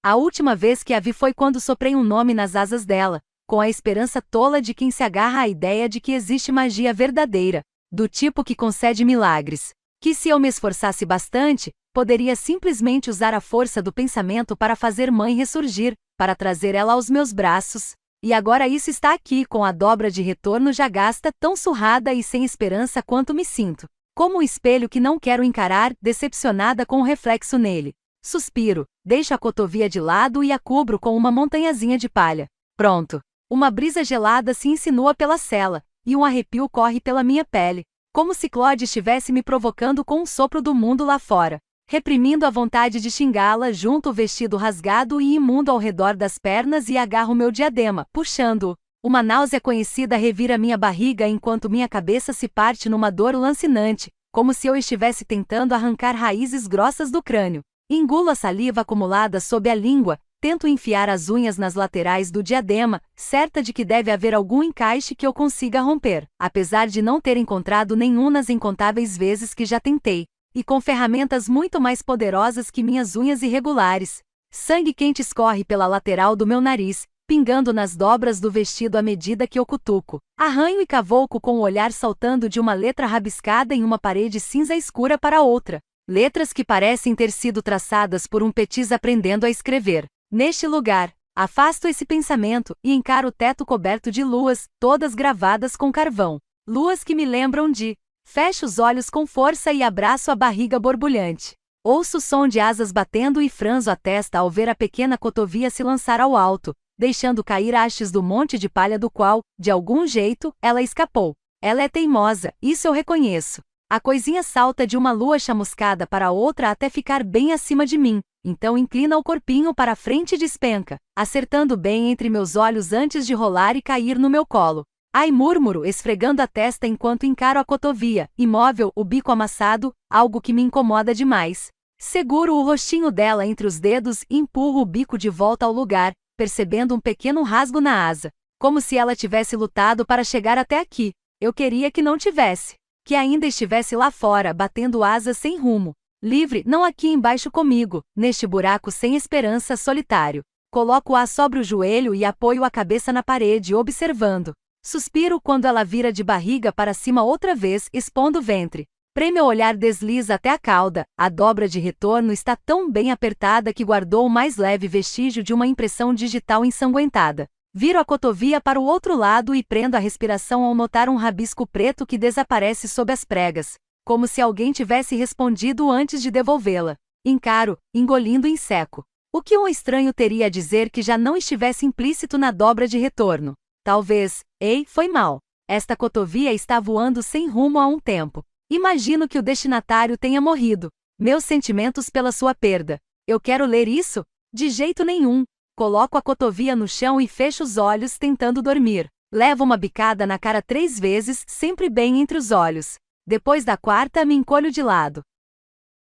Speaker 1: A última vez que a vi foi quando soprei um nome nas asas dela, com a esperança tola de quem se agarra à ideia de que existe magia verdadeira, do tipo que concede milagres, que se eu me esforçasse bastante, poderia simplesmente usar a força do pensamento para fazer mãe ressurgir, para trazer ela aos meus braços. E agora isso está aqui com a dobra de retorno já gasta, tão surrada e sem esperança quanto me sinto. Como um espelho que não quero encarar, decepcionada com o reflexo nele. Suspiro, deixo a cotovia de lado e a cubro com uma montanhazinha de palha. Pronto. Uma brisa gelada se insinua pela cela, e um arrepio corre pela minha pele, como se Claude estivesse me provocando com um sopro do mundo lá fora. Reprimindo a vontade de xingá-la, junto o vestido rasgado e imundo ao redor das pernas e agarro meu diadema, puxando-o. Uma náusea conhecida revira minha barriga enquanto minha cabeça se parte numa dor lancinante, como se eu estivesse tentando arrancar raízes grossas do crânio. Engulo a saliva acumulada sob a língua, tento enfiar as unhas nas laterais do diadema, certa de que deve haver algum encaixe que eu consiga romper, apesar de não ter encontrado nenhum nas incontáveis vezes que já tentei. E com ferramentas muito mais poderosas que minhas unhas irregulares. Sangue quente escorre pela lateral do meu nariz, pingando nas dobras do vestido à medida que eu cutuco. Arranho e cavouco com o olhar saltando de uma letra rabiscada em uma parede cinza escura para outra. Letras que parecem ter sido traçadas por um petis aprendendo a escrever. Neste lugar, afasto esse pensamento e encaro o teto coberto de luas, todas gravadas com carvão. Luas que me lembram de... Fecho os olhos com força e abraço a barriga borbulhante. Ouço o som de asas batendo e franzo a testa ao ver a pequena cotovia se lançar ao alto, deixando cair hastes do monte de palha do qual, de algum jeito, ela escapou. Ela é teimosa, isso eu reconheço. A coisinha salta de uma lua chamuscada para outra até ficar bem acima de mim, então inclina o corpinho para a frente e despenca, acertando bem entre meus olhos antes de rolar e cair no meu colo. Ai, murmuro, esfregando a testa enquanto encaro a cotovia, imóvel, o bico amassado, algo que me incomoda demais. Seguro o rostinho dela entre os dedos e empurro o bico de volta ao lugar, percebendo um pequeno rasgo na asa. Como se ela tivesse lutado para chegar até aqui. Eu queria que não tivesse. Que ainda estivesse lá fora, batendo asas sem rumo. Livre, não aqui embaixo comigo, neste buraco sem esperança solitário. Coloco-a sobre o joelho e apoio a cabeça na parede, observando. Suspiro quando ela vira de barriga para cima outra vez, expondo o ventre. Meu olhar desliza até a cauda, a dobra de retorno está tão bem apertada que guardou o mais leve vestígio de uma impressão digital ensanguentada. Viro a cotovia para o outro lado e prendo a respiração ao notar um rabisco preto que desaparece sob as pregas, como se alguém tivesse respondido antes de devolvê-la. Encaro, engolindo em seco. O que um estranho teria a dizer que já não estivesse implícito na dobra de retorno? Talvez, ei, foi mal. Esta cotovia está voando sem rumo há um tempo. Imagino que o destinatário tenha morrido. Meus sentimentos pela sua perda. Eu quero ler isso? De jeito nenhum. Coloco a cotovia no chão e fecho os olhos tentando dormir. Levo uma bicada na cara 3 vezes, sempre bem entre os olhos. Depois da quarta me encolho de lado.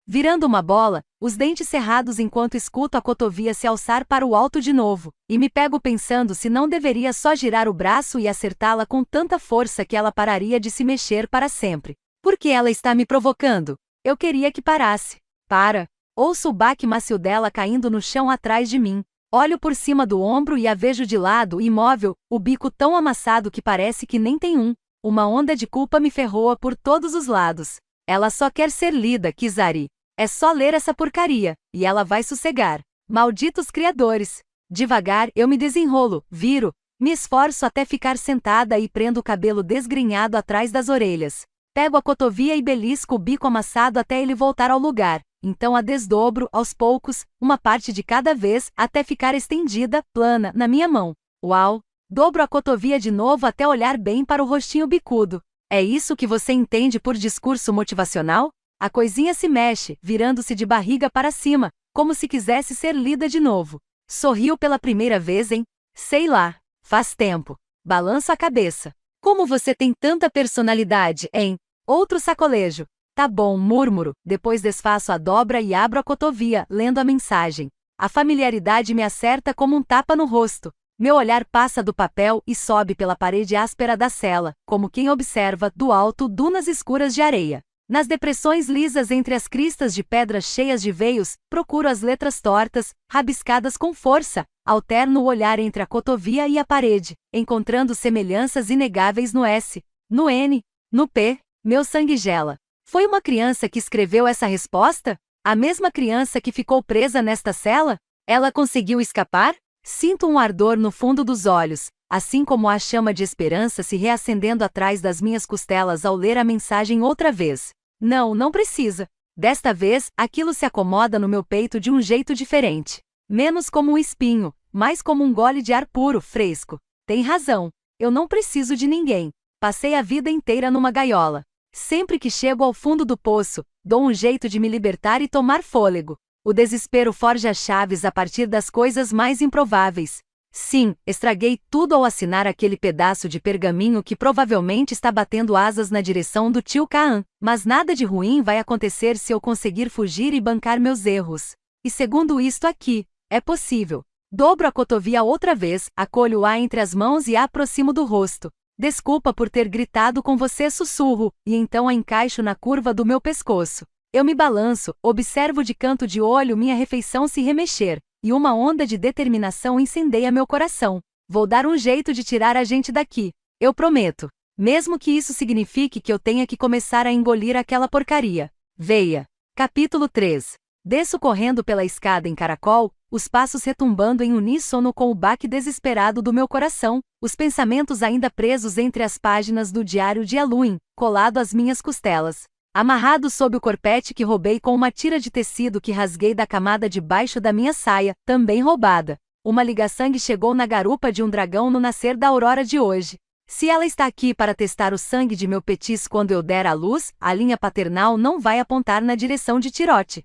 Speaker 1: virando uma bola, os dentes cerrados enquanto escuto a cotovia se alçar para o alto de novo, e me pego pensando se não deveria só girar o braço e acertá-la com tanta força que ela pararia de se mexer para sempre. Por que ela está me provocando? Eu queria que parasse. Para! Ouço o baque macio dela caindo no chão atrás de mim. Olho por cima do ombro e a vejo de lado, imóvel, o bico tão amassado que parece que nem tem um. Uma onda de culpa me ferroa por todos os lados. Ela só quer ser lida, Kizari. É só ler essa porcaria, e ela vai sossegar. Malditos criadores! Devagar, eu me desenrolo, viro, me esforço até ficar sentada e prendo o cabelo desgrenhado atrás das orelhas. Pego a cotovia e belisco o bico amassado até ele voltar ao lugar. Então a desdobro, aos poucos, uma parte de cada vez, até ficar estendida, plana, na minha mão. Uau! Dobro a cotovia de novo até olhar bem para o rostinho bicudo. É isso que você entende por discurso motivacional? A coisinha se mexe, virando-se de barriga para cima, como se quisesse ser lida de novo. Sorriu pela primeira vez em... sei lá, faz tempo. Balanço a cabeça. Como você tem tanta personalidade, hein? Outro sacolejo. Tá bom, murmuro, depois desfaço a dobra e abro a cotovia, lendo a mensagem. A familiaridade me acerta como um tapa no rosto. Meu olhar passa do papel e sobe pela parede áspera da cela, como quem observa, do alto, dunas escuras de areia. Nas depressões lisas entre as cristas de pedras cheias de veios, procuro as letras tortas, rabiscadas com força, alterno o olhar entre a cotovia e a parede, encontrando semelhanças inegáveis no S, no N, no P. Meu sangue gela. Foi uma criança que escreveu essa resposta? A mesma criança que ficou presa nesta cela? Ela conseguiu escapar? Sinto um ardor no fundo dos olhos, assim como a chama de esperança se reacendendo atrás das minhas costelas ao ler a mensagem outra vez. Não, não precisa. Desta vez, aquilo se acomoda no meu peito de um jeito diferente. Menos como um espinho, mais como um gole de ar puro, fresco. Tem razão. Eu não preciso de ninguém. Passei a vida inteira numa gaiola. Sempre que chego ao fundo do poço, dou um jeito de me libertar e tomar fôlego. O desespero forja chaves a partir das coisas mais improváveis. Sim, estraguei tudo ao assinar aquele pedaço de pergaminho que provavelmente está batendo asas na direção do tio Kaan, mas nada de ruim vai acontecer se eu conseguir fugir e bancar meus erros. E segundo isto aqui, é possível. Dobro a cotovia outra vez, acolho-a entre as mãos e a aproximo do rosto. Desculpa por ter gritado com você, sussurro, e então a encaixo na curva do meu pescoço. Eu me balanço, observo de canto de olho minha refeição se remexer, e uma onda de determinação incendeia meu coração. Vou dar um jeito de tirar a gente daqui. Eu prometo. Mesmo que isso signifique que eu tenha que começar a engolir aquela porcaria. Veia. Capítulo 3. Desço correndo pela escada em caracol, os passos retumbando em uníssono com o baque desesperado do meu coração, os pensamentos ainda presos entre as páginas do diário de Eluin, colado às minhas costelas. Amarrado sob o corpete que roubei com uma tira de tecido que rasguei da camada de baixo da minha saia, também roubada. Uma liga-sangue chegou na garupa de um dragão no nascer da aurora de hoje. Se ela está aqui para testar o sangue de meu petis quando eu der à luz, a linha paternal não vai apontar na direção de Tirote.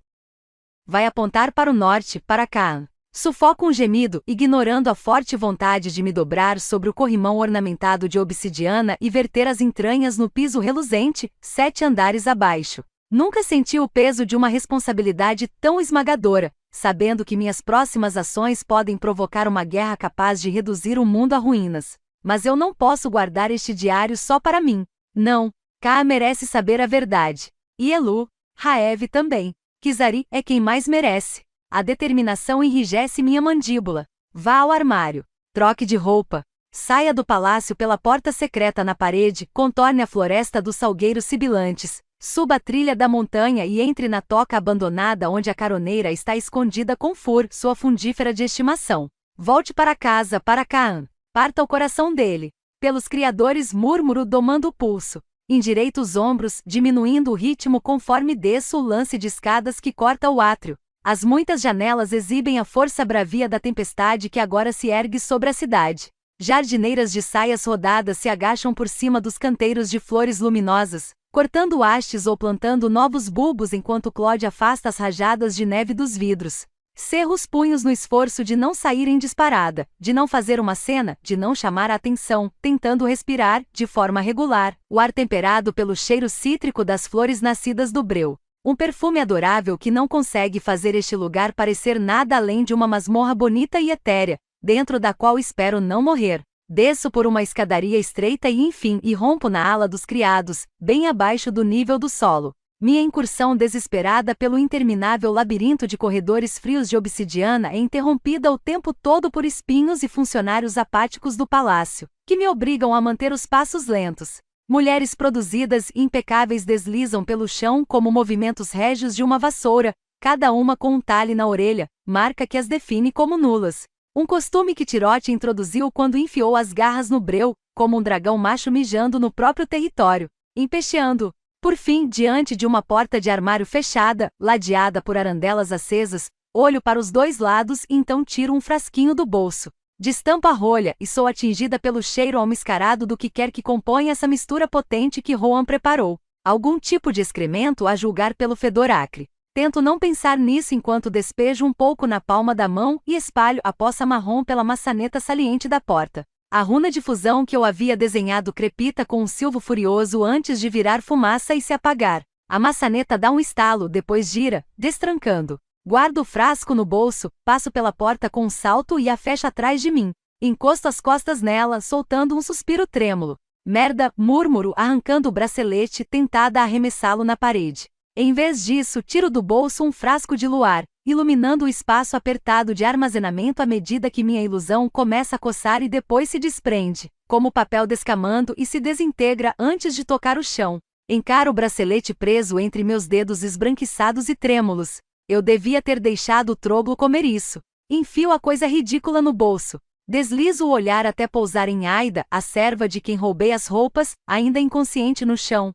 Speaker 1: Vai apontar para o norte, para Kaan. Sufoco um gemido, ignorando a forte vontade de me dobrar sobre o corrimão ornamentado de obsidiana e verter as entranhas no piso reluzente, 7 andares abaixo. Nunca senti o peso de uma responsabilidade tão esmagadora, sabendo que minhas próximas ações podem provocar uma guerra capaz de reduzir o mundo a ruínas. Mas eu não posso guardar este diário só para mim. Não, Kaa merece saber a verdade. E Elu, Raev também. Kizari é quem mais merece. A determinação enrijece minha mandíbula. Vá ao armário. Troque de roupa. Saia do palácio pela porta secreta na parede, contorne a floresta dos salgueiros sibilantes. Suba a trilha da montanha e entre na toca abandonada onde a caroneira está escondida com Fur, sua fundífera de estimação. Volte para casa, para Kaan. Parta o coração dele. Pelos criadores, murmuro domando o pulso. Endireito os ombros, diminuindo o ritmo conforme desço o lance de escadas que corta o átrio. As muitas janelas exibem a força bravia da tempestade que agora se ergue sobre a cidade. Jardineiras de saias rodadas se agacham por cima dos canteiros de flores luminosas, cortando hastes ou plantando novos bulbos enquanto Claude afasta as rajadas de neve dos vidros. Cerro os punhos no esforço de não sair em disparada, de não fazer uma cena, de não chamar a atenção, tentando respirar, de forma regular, o ar temperado pelo cheiro cítrico das flores nascidas do breu. Um perfume adorável que não consegue fazer este lugar parecer nada além de uma masmorra bonita e etérea, dentro da qual espero não morrer. Desço por uma escadaria estreita e enfim irrompo na ala dos criados, bem abaixo do nível do solo. Minha incursão desesperada pelo interminável labirinto de corredores frios de obsidiana é interrompida o tempo todo por espinhos e funcionários apáticos do palácio, que me obrigam a manter os passos lentos. Mulheres produzidas e impecáveis deslizam pelo chão como movimentos régios de uma vassoura, cada uma com um talhe na orelha, marca que as define como nulas. Um costume que Tirote introduziu quando enfiou as garras no breu, como um dragão macho mijando no próprio território, empesteando. Por fim, diante de uma porta de armário fechada, ladeada por arandelas acesas, olho para os dois lados e então tiro um frasquinho do bolso. Destampo a rolha e sou atingida pelo cheiro almiscarado do que quer que componha essa mistura potente que Rohan preparou. Algum tipo de excremento a julgar pelo fedor acre. Tento não pensar nisso enquanto despejo um pouco na palma da mão e espalho a poça marrom pela maçaneta saliente da porta. A runa de fusão que eu havia desenhado crepita com um silvo furioso antes de virar fumaça e se apagar. A maçaneta dá um estalo, depois gira, destrancando. Guardo o frasco no bolso, passo pela porta com um salto e a fecho atrás de mim. Encosto as costas nela, soltando um suspiro trêmulo. Merda, murmuro, arrancando o bracelete, tentada a arremessá-lo na parede. Em vez disso, tiro do bolso um frasco de luar, iluminando o espaço apertado de armazenamento à medida que minha ilusão começa a coçar e depois se desprende, como papel descamando e se desintegra antes de tocar o chão. Encaro o bracelete preso entre meus dedos esbranquiçados e trêmulos. Eu devia ter deixado o troglo comer isso. Enfio a coisa ridícula no bolso. Deslizo o olhar até pousar em Aida, a serva de quem roubei as roupas, ainda inconsciente no chão.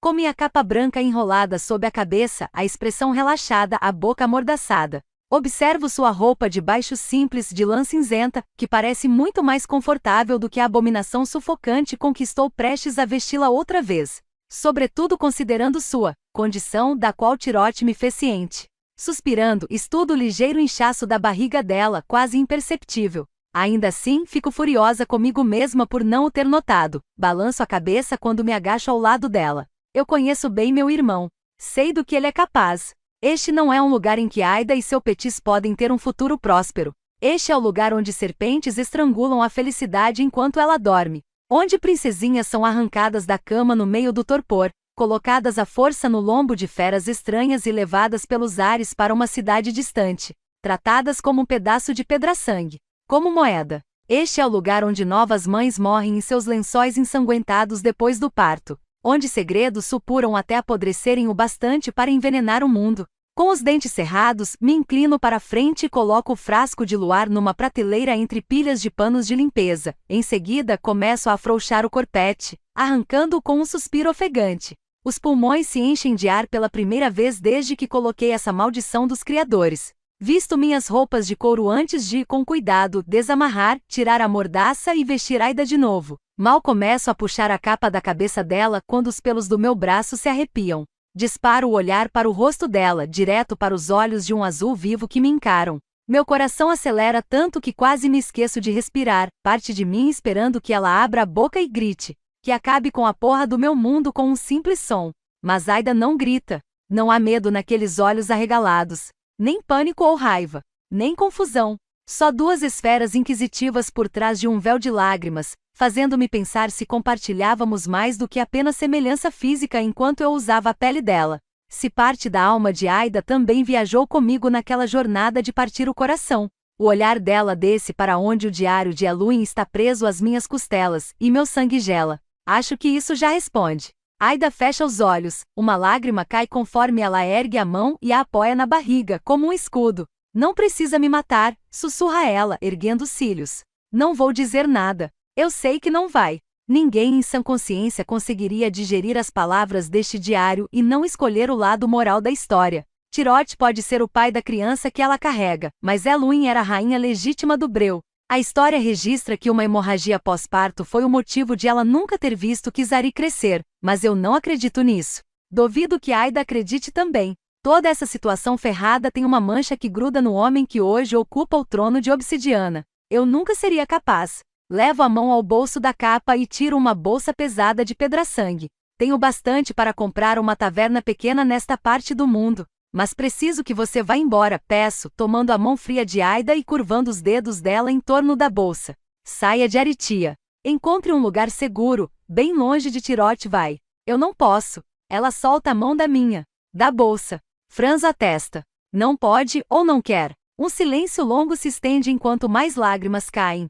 Speaker 1: Com minha capa branca enrolada sob a cabeça, a expressão relaxada, a boca amordaçada. Observo sua roupa de baixo simples de lã cinzenta, que parece muito mais confortável do que a abominação sufocante com que estou prestes a vesti-la outra vez. Sobretudo considerando sua condição, da qual Tirote me fez ciente. Suspirando, estudo o ligeiro inchaço da barriga dela, quase imperceptível. Ainda assim, fico furiosa comigo mesma por não o ter notado. Balanço a cabeça quando me agacho ao lado dela. Eu conheço bem meu irmão. Sei do que ele é capaz. Este não é um lugar em que Aida e seu petis podem ter um futuro próspero. Este é o lugar onde serpentes estrangulam a felicidade enquanto ela dorme. Onde princesinhas são arrancadas da cama no meio do torpor, colocadas à força no lombo de feras estranhas e levadas pelos ares para uma cidade distante, tratadas como um pedaço de pedra-sangue, como moeda. Este é o lugar onde novas mães morrem em seus lençóis ensanguentados depois do parto, onde segredos supuram até apodrecerem o bastante para envenenar o mundo. Com os dentes cerrados, me inclino para a frente e coloco o frasco de luar numa prateleira entre pilhas de panos de limpeza. Em seguida, começo a afrouxar o corpete, arrancando-o com um suspiro ofegante. Os pulmões se enchem de ar pela primeira vez desde que coloquei essa maldição dos criadores. Visto minhas roupas de couro antes de, com cuidado, desamarrar, tirar a mordaça e vestir Aida de novo. Mal começo a puxar a capa da cabeça dela quando os pelos do meu braço se arrepiam. Disparo o olhar para o rosto dela, direto para os olhos de um azul vivo que me encaram. Meu coração acelera tanto que quase me esqueço de respirar, parte de mim esperando que ela abra a boca e grite, que acabe com a porra do meu mundo com um simples som. Mas Aida não grita. Não há medo naqueles olhos arregalados. Nem pânico ou raiva. Nem confusão. Só duas esferas inquisitivas por trás de um véu de lágrimas, fazendo-me pensar se compartilhávamos mais do que apenas semelhança física enquanto eu usava a pele dela. Se parte da alma de Aida também viajou comigo naquela jornada de partir o coração. O olhar dela desce para onde o diário de Eluin está preso às minhas costelas, e meu sangue gela. Acho que isso já responde. Aida fecha os olhos, uma lágrima cai conforme ela ergue a mão e a apoia na barriga, como um escudo. Não precisa me matar, sussurra ela, erguendo os cílios. Não vou dizer nada. Eu sei que não vai. Ninguém em sã consciência conseguiria digerir as palavras deste diário e não escolher o lado moral da história. Tirote pode ser o pai da criança que ela carrega, mas Eluin era a rainha legítima do Breu. A história registra que uma hemorragia pós-parto foi o motivo de ela nunca ter visto Kizari crescer, mas eu não acredito nisso. Duvido que Aida acredite também. Toda essa situação ferrada tem uma mancha que gruda no homem que hoje ocupa o trono de obsidiana. Eu nunca seria capaz. Levo a mão ao bolso da capa e tiro uma bolsa pesada de pedra-sangue. Tenho bastante para comprar uma taverna pequena nesta parte do mundo. Mas preciso que você vá embora, peço, tomando a mão fria de Aida e curvando os dedos dela em torno da bolsa. Saia de Aritia. Encontre um lugar seguro, bem longe de Tirote, vai. Eu não posso. Ela solta a mão da bolsa. Franzo a testa. Não pode ou não quer. Um silêncio longo se estende enquanto mais lágrimas caem.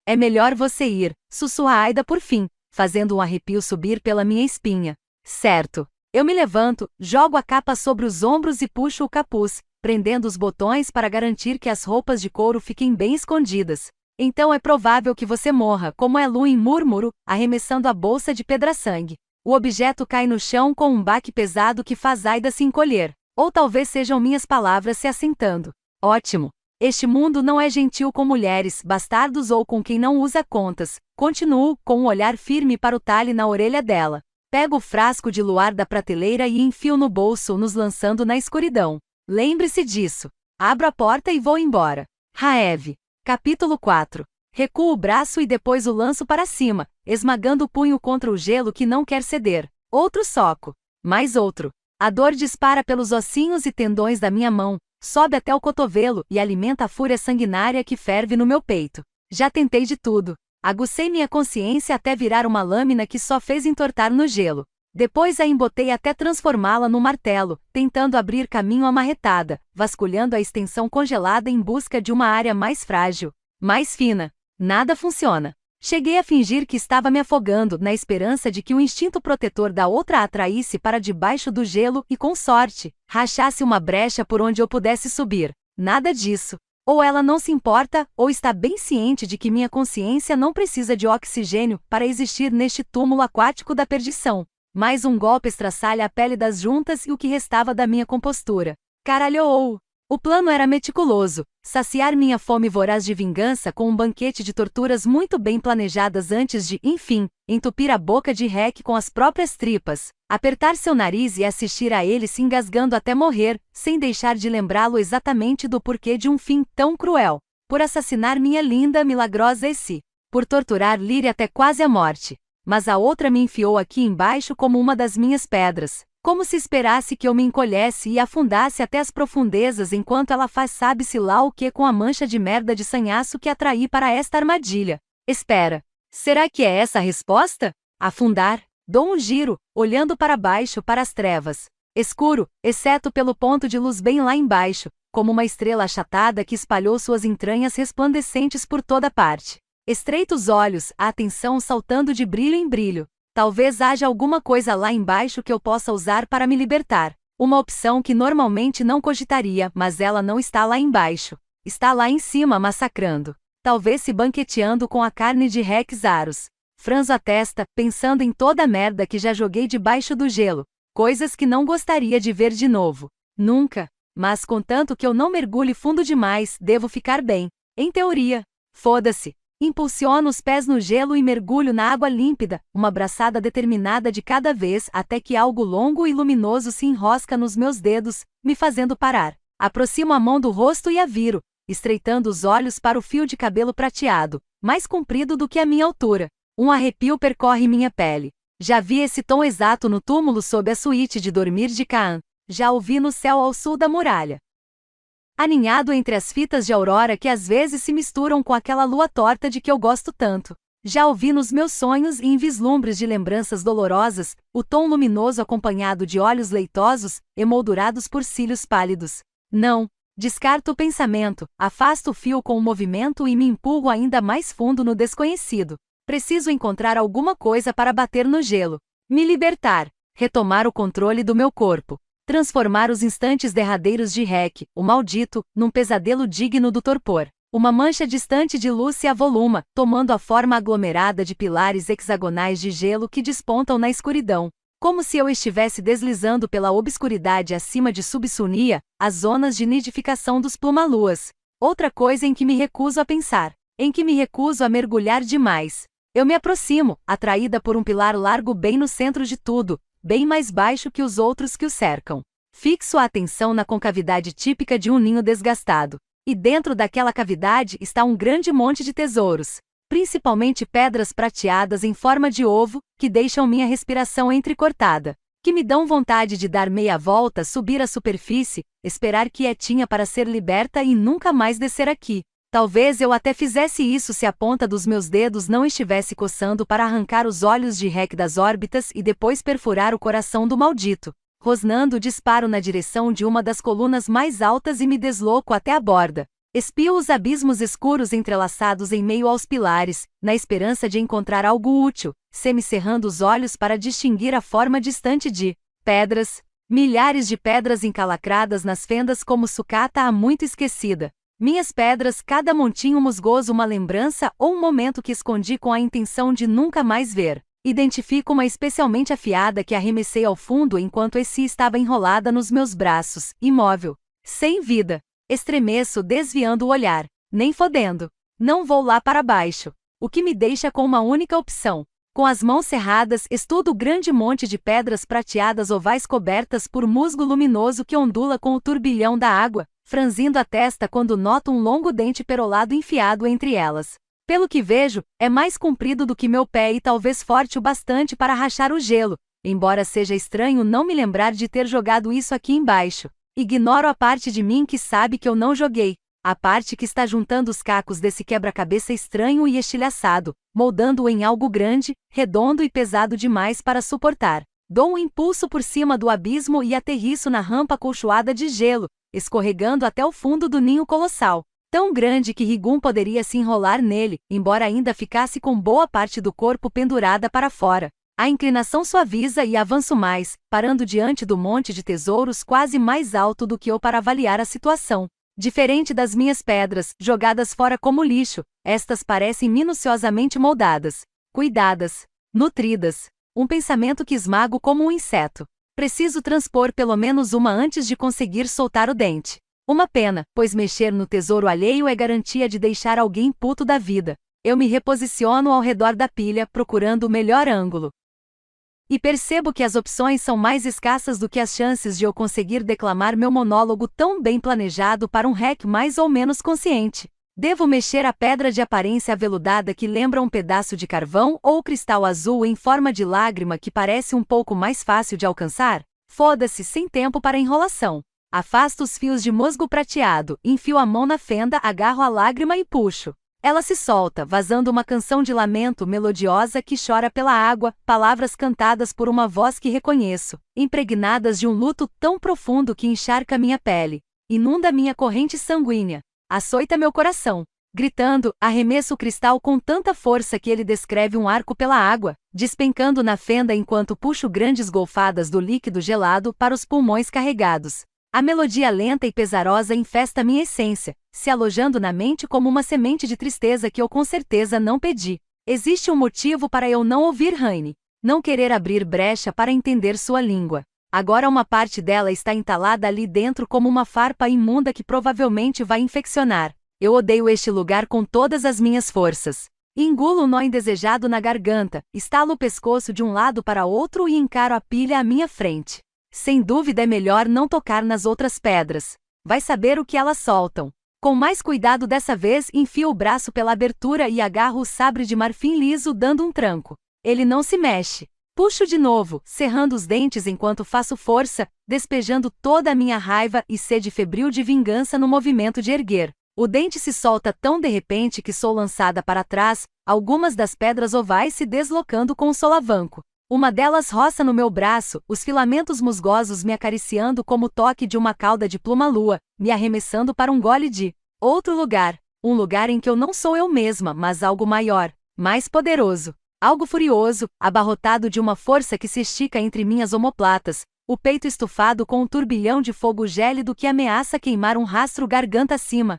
Speaker 1: É melhor você ir, sussurra Aida por fim, fazendo um arrepio subir pela minha espinha. Certo. Eu me levanto, jogo a capa sobre os ombros e puxo o capuz, prendendo os botões para garantir que as roupas de couro fiquem bem escondidas. Então é provável que você morra, como é Luin, murmuro, arremessando a bolsa de pedraçangue. O objeto cai no chão com um baque pesado que faz Aida se encolher. Ou talvez sejam minhas palavras se assentando. Ótimo. Este mundo não é gentil com mulheres, bastardos ou com quem não usa contas. Continuo, com um olhar firme para o talhe na orelha dela. Pego o frasco de luar da prateleira e enfio no bolso, nos lançando na escuridão. Lembre-se disso. Abro a porta e vou embora. Raev. Capítulo 4. Recuo o braço e depois o lanço para cima, esmagando o punho contra o gelo que não quer ceder. Outro soco. Mais outro. A dor dispara pelos ossinhos e tendões da minha mão, sobe até o cotovelo e alimenta a fúria sanguinária que ferve no meu peito. Já tentei de tudo. Agucei minha consciência até virar uma lâmina que só fez entortar no gelo. Depois a embotei até transformá-la num martelo, tentando abrir caminho à marretada, vasculhando a extensão congelada em busca de uma área mais frágil, mais fina. Nada funciona. Cheguei a fingir que estava me afogando, na esperança de que o instinto protetor da outra a atraísse para debaixo do gelo e, com sorte, rachasse uma brecha por onde eu pudesse subir. Nada disso. Ou ela não se importa, ou está bem ciente de que minha consciência não precisa de oxigênio para existir neste túmulo aquático da perdição. Mais um golpe estraçalha a pele das juntas e o que restava da minha compostura. Caralhou! O plano era meticuloso, saciar minha fome voraz de vingança com um banquete de torturas muito bem planejadas antes de, enfim, entupir a boca de Rec com as próprias tripas, apertar seu nariz e assistir a ele se engasgando até morrer, sem deixar de lembrá-lo exatamente do porquê de um fim tão cruel. Por assassinar minha linda, milagrosa Essi. Por torturar Lyre até quase a morte. Mas a outra me enfiou aqui embaixo como uma das minhas pedras. Como se esperasse que eu me encolhesse e afundasse até as profundezas enquanto ela faz sabe-se lá o que com a mancha de merda de sanhaço que atraí para esta armadilha. Espera. Será que é essa a resposta? Afundar? Dou um giro, olhando para baixo para as trevas. Escuro, exceto pelo ponto de luz bem lá embaixo, como uma estrela achatada que espalhou suas entranhas resplandecentes por toda parte. Estreito os olhos, a atenção saltando de brilho em brilho. Talvez haja alguma coisa lá embaixo que eu possa usar para me libertar. Uma opção que normalmente não cogitaria, mas ela não está lá embaixo. Está lá em cima massacrando. Talvez se banqueteando com a carne de Rex Aros. Franzo a testa, pensando em toda a merda que já joguei debaixo do gelo. Coisas que não gostaria de ver de novo. Nunca. Mas contanto que eu não mergulhe fundo demais, devo ficar bem. Em teoria. Foda-se. Impulsiono os pés no gelo e mergulho na água límpida, uma braçada determinada de cada vez até que algo longo e luminoso se enrosca nos meus dedos, me fazendo parar. Aproximo a mão do rosto e a viro, estreitando os olhos para o fio de cabelo prateado, mais comprido do que a minha altura. Um arrepio percorre minha pele. Já vi esse tom exato no túmulo sob a suíte de dormir de Kaan. Já o vi no céu ao sul da muralha. Aninhado entre as fitas de aurora que às vezes se misturam com aquela lua torta de que eu gosto tanto. Já o vi nos meus sonhos e em vislumbres de lembranças dolorosas, o tom luminoso acompanhado de olhos leitosos, emoldurados por cílios pálidos. Não. Descarto o pensamento, afasto o fio com o movimento e me empurro ainda mais fundo no desconhecido. Preciso encontrar alguma coisa para bater no gelo. Me libertar. Retomar o controle do meu corpo. Transformar os instantes derradeiros de Rec, o maldito, num pesadelo digno do torpor. Uma mancha distante de luz se avoluma, tomando a forma aglomerada de pilares hexagonais de gelo que despontam na escuridão. Como se eu estivesse deslizando pela obscuridade acima de Subsunia, as zonas de nidificação dos plumaluas. Outra coisa em que me recuso a pensar. Em que me recuso a mergulhar demais. Eu me aproximo, atraída por um pilar largo bem no centro de tudo, bem mais baixo que os outros que o cercam. Fixo a atenção na concavidade típica de um ninho desgastado. E dentro daquela cavidade está um grande monte de tesouros. principalmente pedras prateadas em forma de ovo, que deixam minha respiração entrecortada, que me dão vontade de dar meia volta, subir à superfície, esperar quietinha para ser liberta e nunca mais descer aqui. Talvez eu até fizesse isso se a ponta dos meus dedos não estivesse coçando para arrancar os olhos de Rec das órbitas e depois perfurar o coração do maldito. Rosnando, disparo na direção de uma das colunas mais altas e me desloco até a borda. Espio os abismos escuros entrelaçados em meio aos pilares, na esperança de encontrar algo útil, semicerrando os olhos para distinguir a forma distante de pedras, milhares de pedras encalacradas nas fendas como sucata há muito esquecida. Minhas pedras, cada montinho musgoso uma lembrança ou um momento que escondi com a intenção de nunca mais ver. Identifico uma especialmente afiada que arremessei ao fundo enquanto esse estava enrolada nos meus braços, imóvel, sem vida. Estremeço desviando o olhar, nem fodendo. Não vou lá para baixo. O que me deixa com uma única opção. Com as mãos cerradas, estudo o grande monte de pedras prateadas ovais cobertas por musgo luminoso que ondula com o turbilhão da água, franzindo a testa quando noto um longo dente perolado enfiado entre elas. Pelo que vejo, é mais comprido do que meu pé e talvez forte o bastante para rachar o gelo, embora seja estranho não me lembrar de ter jogado isso aqui embaixo. Ignoro a parte de mim que sabe que eu não joguei, a parte que está juntando os cacos desse quebra-cabeça estranho e estilhaçado, moldando-o em algo grande, redondo e pesado demais para suportar. Dou um impulso por cima do abismo e aterriço na rampa acolchoada de gelo, escorregando até o fundo do ninho colossal, tão grande que Rigum poderia se enrolar nele, embora ainda ficasse com boa parte do corpo pendurada para fora. A inclinação suaviza e avanço mais, parando diante do monte de tesouros quase mais alto do que eu para avaliar a situação. Diferente das minhas pedras, jogadas fora como lixo, estas parecem minuciosamente moldadas, cuidadas, nutridas. Um pensamento que esmago como um inseto. Preciso transpor pelo menos uma antes de conseguir soltar o dente. Uma pena, pois mexer no tesouro alheio é garantia de deixar alguém puto da vida. Eu me reposiciono ao redor da pilha, procurando o melhor ângulo. E percebo que as opções são mais escassas do que as chances de eu conseguir declamar meu monólogo tão bem planejado para um rec mais ou menos consciente. Devo mexer a pedra de aparência aveludada que lembra um pedaço de carvão ou cristal azul em forma de lágrima que parece um pouco mais fácil de alcançar? Foda-se, sem tempo para enrolação. Afasto os fios de musgo prateado, enfio a mão na fenda, agarro a lágrima e puxo. Ela se solta, vazando uma canção de lamento melodiosa que chora pela água, palavras cantadas por uma voz que reconheço, impregnadas de um luto tão profundo que encharca minha pele, inunda minha corrente sanguínea, açoita meu coração. Gritando, arremesso o cristal com tanta força que ele descreve um arco pela água, despencando na fenda enquanto puxo grandes golfadas do líquido gelado para os pulmões carregados. A melodia lenta e pesarosa infesta minha essência, se alojando na mente como uma semente de tristeza que eu com certeza não pedi. Existe um motivo para eu não ouvir Heine, não querer abrir brecha para entender sua língua. Agora uma parte dela está entalada ali dentro como uma farpa imunda que provavelmente vai infeccionar. Eu odeio este lugar com todas as minhas forças. Engulo o nó indesejado na garganta, estalo o pescoço de um lado para outro e encaro a pilha à minha frente. Sem dúvida é melhor não tocar nas outras pedras. Vai saber o que elas soltam. Com mais cuidado dessa vez, enfio o braço pela abertura e agarro o sabre de marfim liso dando um tranco. Ele não se mexe. Puxo de novo, cerrando os dentes enquanto faço força, despejando toda a minha raiva e sede febril de vingança no movimento de erguer. O dente se solta tão de repente que sou lançada para trás, algumas das pedras ovais se deslocando com o solavanco. Uma delas roça no meu braço, os filamentos musgosos me acariciando como o toque de uma cauda de pluma-lua, me arremessando para um gole de outro lugar. Um lugar em que eu não sou eu mesma, mas algo maior, mais poderoso. Algo furioso, abarrotado de uma força que se estica entre minhas omoplatas, o peito estufado com um turbilhão de fogo gélido que ameaça queimar um rastro garganta acima.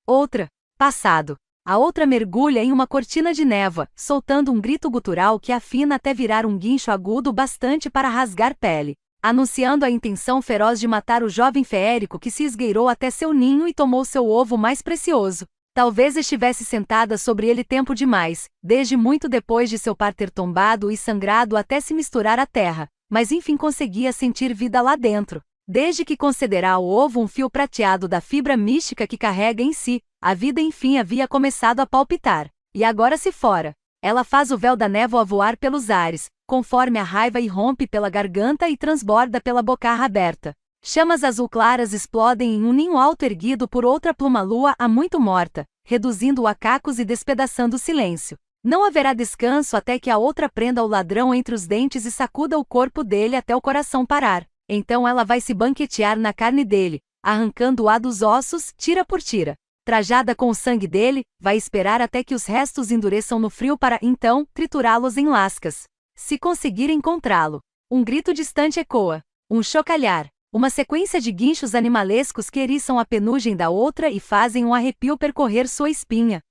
Speaker 1: Outra. Passado. A outra mergulha em uma cortina de névoa, soltando um grito gutural que afina até virar um guincho agudo bastante para rasgar pele, anunciando a intenção feroz de matar o jovem feérico que se esgueirou até seu ninho e tomou seu ovo mais precioso. Talvez estivesse sentada sobre ele tempo demais, desde muito depois de seu par ter tombado e sangrado até se misturar à terra, mas enfim conseguia sentir vida lá dentro. Desde que concederá ao ovo um fio prateado da fibra mística que carrega em si, a vida enfim havia começado a palpitar. E agora se fora. Ela faz o véu da névoa voar pelos ares, conforme a raiva irrompe pela garganta e transborda pela bocarra aberta. Chamas azul claras explodem em um ninho alto erguido por outra pluma-lua há muito morta, reduzindo-o a cacos e despedaçando o silêncio. Não haverá descanso até que a outra prenda o ladrão entre os dentes e sacuda o corpo dele até o coração parar. Então ela vai se banquetear na carne dele, arrancando-a dos ossos, tira por tira. Trajada com o sangue dele, vai esperar até que os restos endureçam no frio para, então, triturá-los em lascas. Se conseguir encontrá-lo. Um grito distante ecoa. Um chocalhar. Uma sequência de guinchos animalescos que eriçam a penugem da outra e fazem um arrepio percorrer sua espinha.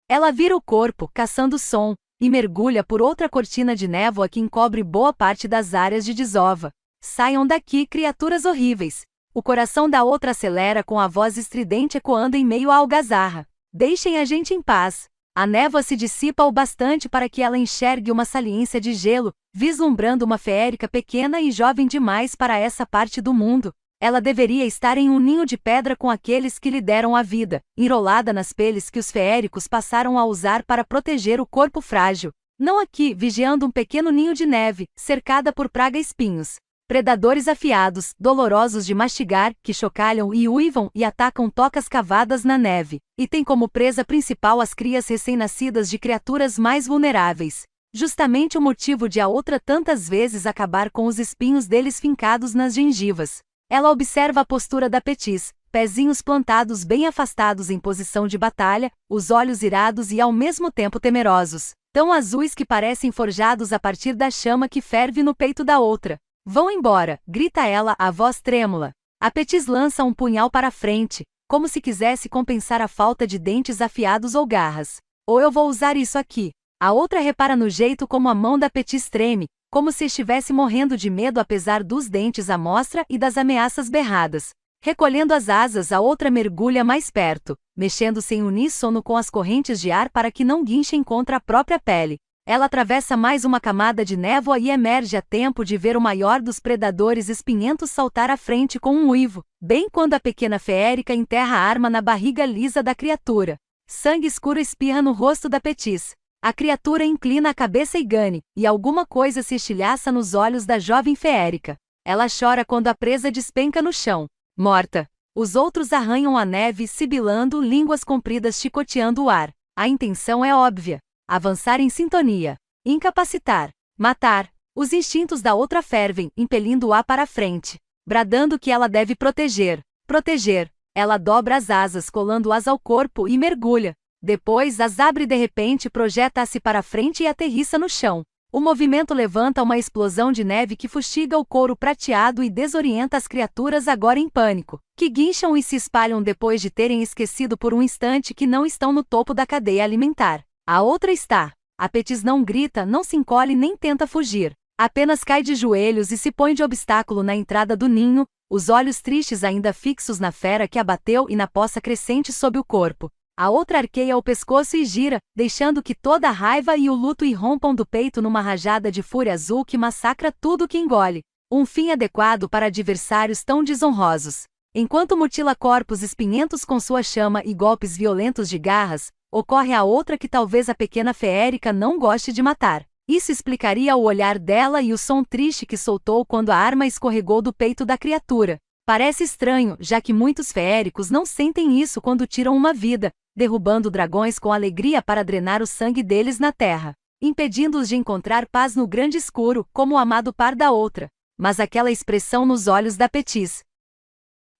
Speaker 1: Ela vira o corpo, caçando som, e mergulha por outra cortina de névoa que encobre boa parte das áreas de desova. Saiam daqui, criaturas horríveis. O coração da outra acelera com a voz estridente ecoando em meio à algazarra. Deixem a gente em paz. A névoa se dissipa o bastante para que ela enxergue uma saliência de gelo, vislumbrando uma feérica pequena e jovem demais para essa parte do mundo. Ela deveria estar em um ninho de pedra com aqueles que lhe deram a vida, enrolada nas peles que os feéricos passaram a usar para proteger o corpo frágil. Não aqui, vigiando um pequeno ninho de neve, cercada por praga-espinhos. Predadores afiados, dolorosos de mastigar, que chocalham e uivam e atacam tocas cavadas na neve, e tem como presa principal as crias recém-nascidas de criaturas mais vulneráveis. Justamente o motivo de a outra tantas vezes acabar com os espinhos deles fincados nas gengivas. Ela observa a postura da Pétis, pezinhos plantados bem afastados em posição de batalha, os olhos irados e ao mesmo tempo temerosos, tão azuis que parecem forjados a partir da chama que ferve no peito da outra. Vão embora, grita ela, a voz trêmula. A Pétis lança um punhal para a frente, como se quisesse compensar a falta de dentes afiados ou garras. Ou eu vou usar isso aqui. A outra repara no jeito como a mão da Pétis treme, como se estivesse morrendo de medo apesar dos dentes à mostra e das ameaças berradas. Recolhendo as asas, a outra mergulha mais perto, mexendo-se em uníssono com as correntes de ar para que não guinchem contra a própria pele. Ela atravessa mais uma camada de névoa e emerge a tempo de ver o maior dos predadores espinhentos saltar à frente com um uivo, bem quando a pequena feérica enterra a arma na barriga lisa da criatura. Sangue escuro espirra no rosto da Pétis. A criatura inclina a cabeça e gane, e alguma coisa se estilhaça nos olhos da jovem feérica. Ela chora quando a presa despenca no chão, morta. Os outros arranham a neve sibilando, línguas compridas chicoteando o ar. A intenção é óbvia. Avançar em sintonia. Incapacitar. Matar. Os instintos da outra fervem, impelindo-a para a frente. Bradando que ela deve proteger. Proteger. Ela dobra as asas colando-as ao corpo e mergulha. Depois as abre e de repente projeta-se para a frente e aterrissa no chão. O movimento levanta uma explosão de neve que fustiga o couro prateado e desorienta as criaturas agora em pânico, que guincham e se espalham depois de terem esquecido por um instante que não estão no topo da cadeia alimentar. A outra está. A Pétis não grita, não se encolhe nem tenta fugir. Apenas cai de joelhos e se põe de obstáculo na entrada do ninho, os olhos tristes ainda fixos na fera que abateu e na poça crescente sob o corpo. A outra arqueia o pescoço e gira, deixando que toda a raiva e o luto irrompam do peito numa rajada de fúria azul que massacra tudo que engole. Um fim adequado para adversários tão desonrosos. Enquanto mutila corpos espinhentos com sua chama e golpes violentos de garras, ocorre a outra que talvez a pequena feérica não goste de matar. Isso explicaria o olhar dela e o som triste que soltou quando a arma escorregou do peito da criatura. Parece estranho, já que muitos feéricos não sentem isso quando tiram uma vida, derrubando dragões com alegria para drenar o sangue deles na terra, impedindo-os de encontrar paz no grande escuro, como o amado par da outra. Mas aquela expressão nos olhos da Pétis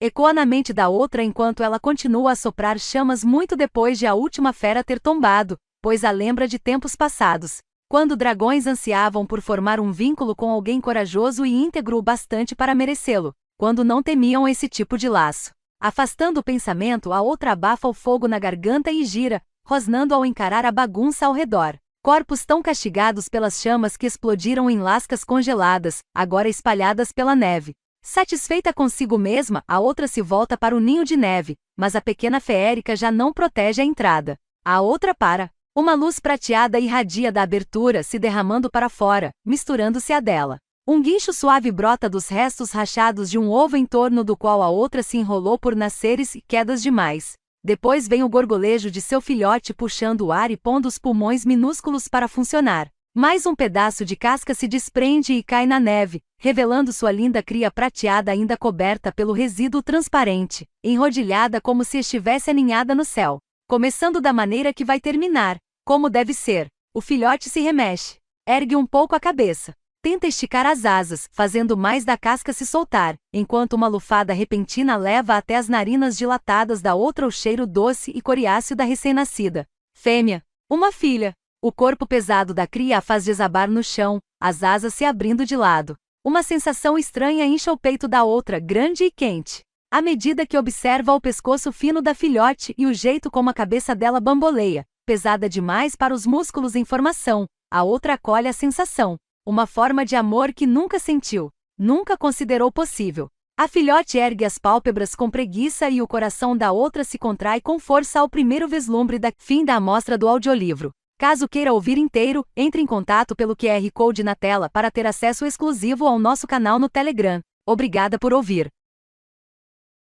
Speaker 1: ecoa na mente da outra enquanto ela continua a soprar chamas muito depois de a última fera ter tombado, pois a lembra de tempos passados, quando dragões ansiavam por formar um vínculo com alguém corajoso e íntegro o bastante para merecê-lo, quando não temiam esse tipo de laço. Afastando o pensamento, a outra abafa o fogo na garganta e gira, rosnando ao encarar a bagunça ao redor. Corpos tão castigados pelas chamas que explodiram em lascas congeladas, agora espalhadas pela neve. Satisfeita consigo mesma, a outra se volta para o ninho de neve, mas a pequena feérica já não protege a entrada. A outra para. Uma luz prateada irradia da abertura se derramando para fora, misturando-se à dela. Um guincho suave brota dos restos rachados de um ovo em torno do qual a outra se enrolou por nasceres e quedas demais. Depois vem o gorgolejo de seu filhote puxando o ar e pondo os pulmões minúsculos para funcionar. Mais um pedaço de casca se desprende e cai na neve, revelando sua linda cria prateada ainda coberta pelo resíduo transparente, enrodilhada como se estivesse aninhada no céu. Começando da maneira que vai terminar, como deve ser. O filhote se remexe, ergue um pouco a cabeça. Tenta esticar as asas, fazendo mais da casca se soltar, enquanto uma lufada repentina leva até as narinas dilatadas da outra o cheiro doce e coriáceo da recém-nascida fêmea. Uma filha. O corpo pesado da cria a faz desabar no chão, as asas se abrindo de lado. Uma sensação estranha incha o peito da outra, grande e quente. À medida que observa o pescoço fino da filhote e o jeito como a cabeça dela bamboleia, pesada demais para os músculos em formação, a outra acolhe a sensação. Uma forma de amor que nunca sentiu, nunca considerou possível. A filhote ergue as pálpebras com preguiça e o coração da outra se contrai com força ao primeiro vislumbre da fim da amostra do audiolivro. Caso queira ouvir inteiro, entre em contato pelo QR Code na tela para ter acesso exclusivo ao nosso canal no Telegram. Obrigada por ouvir.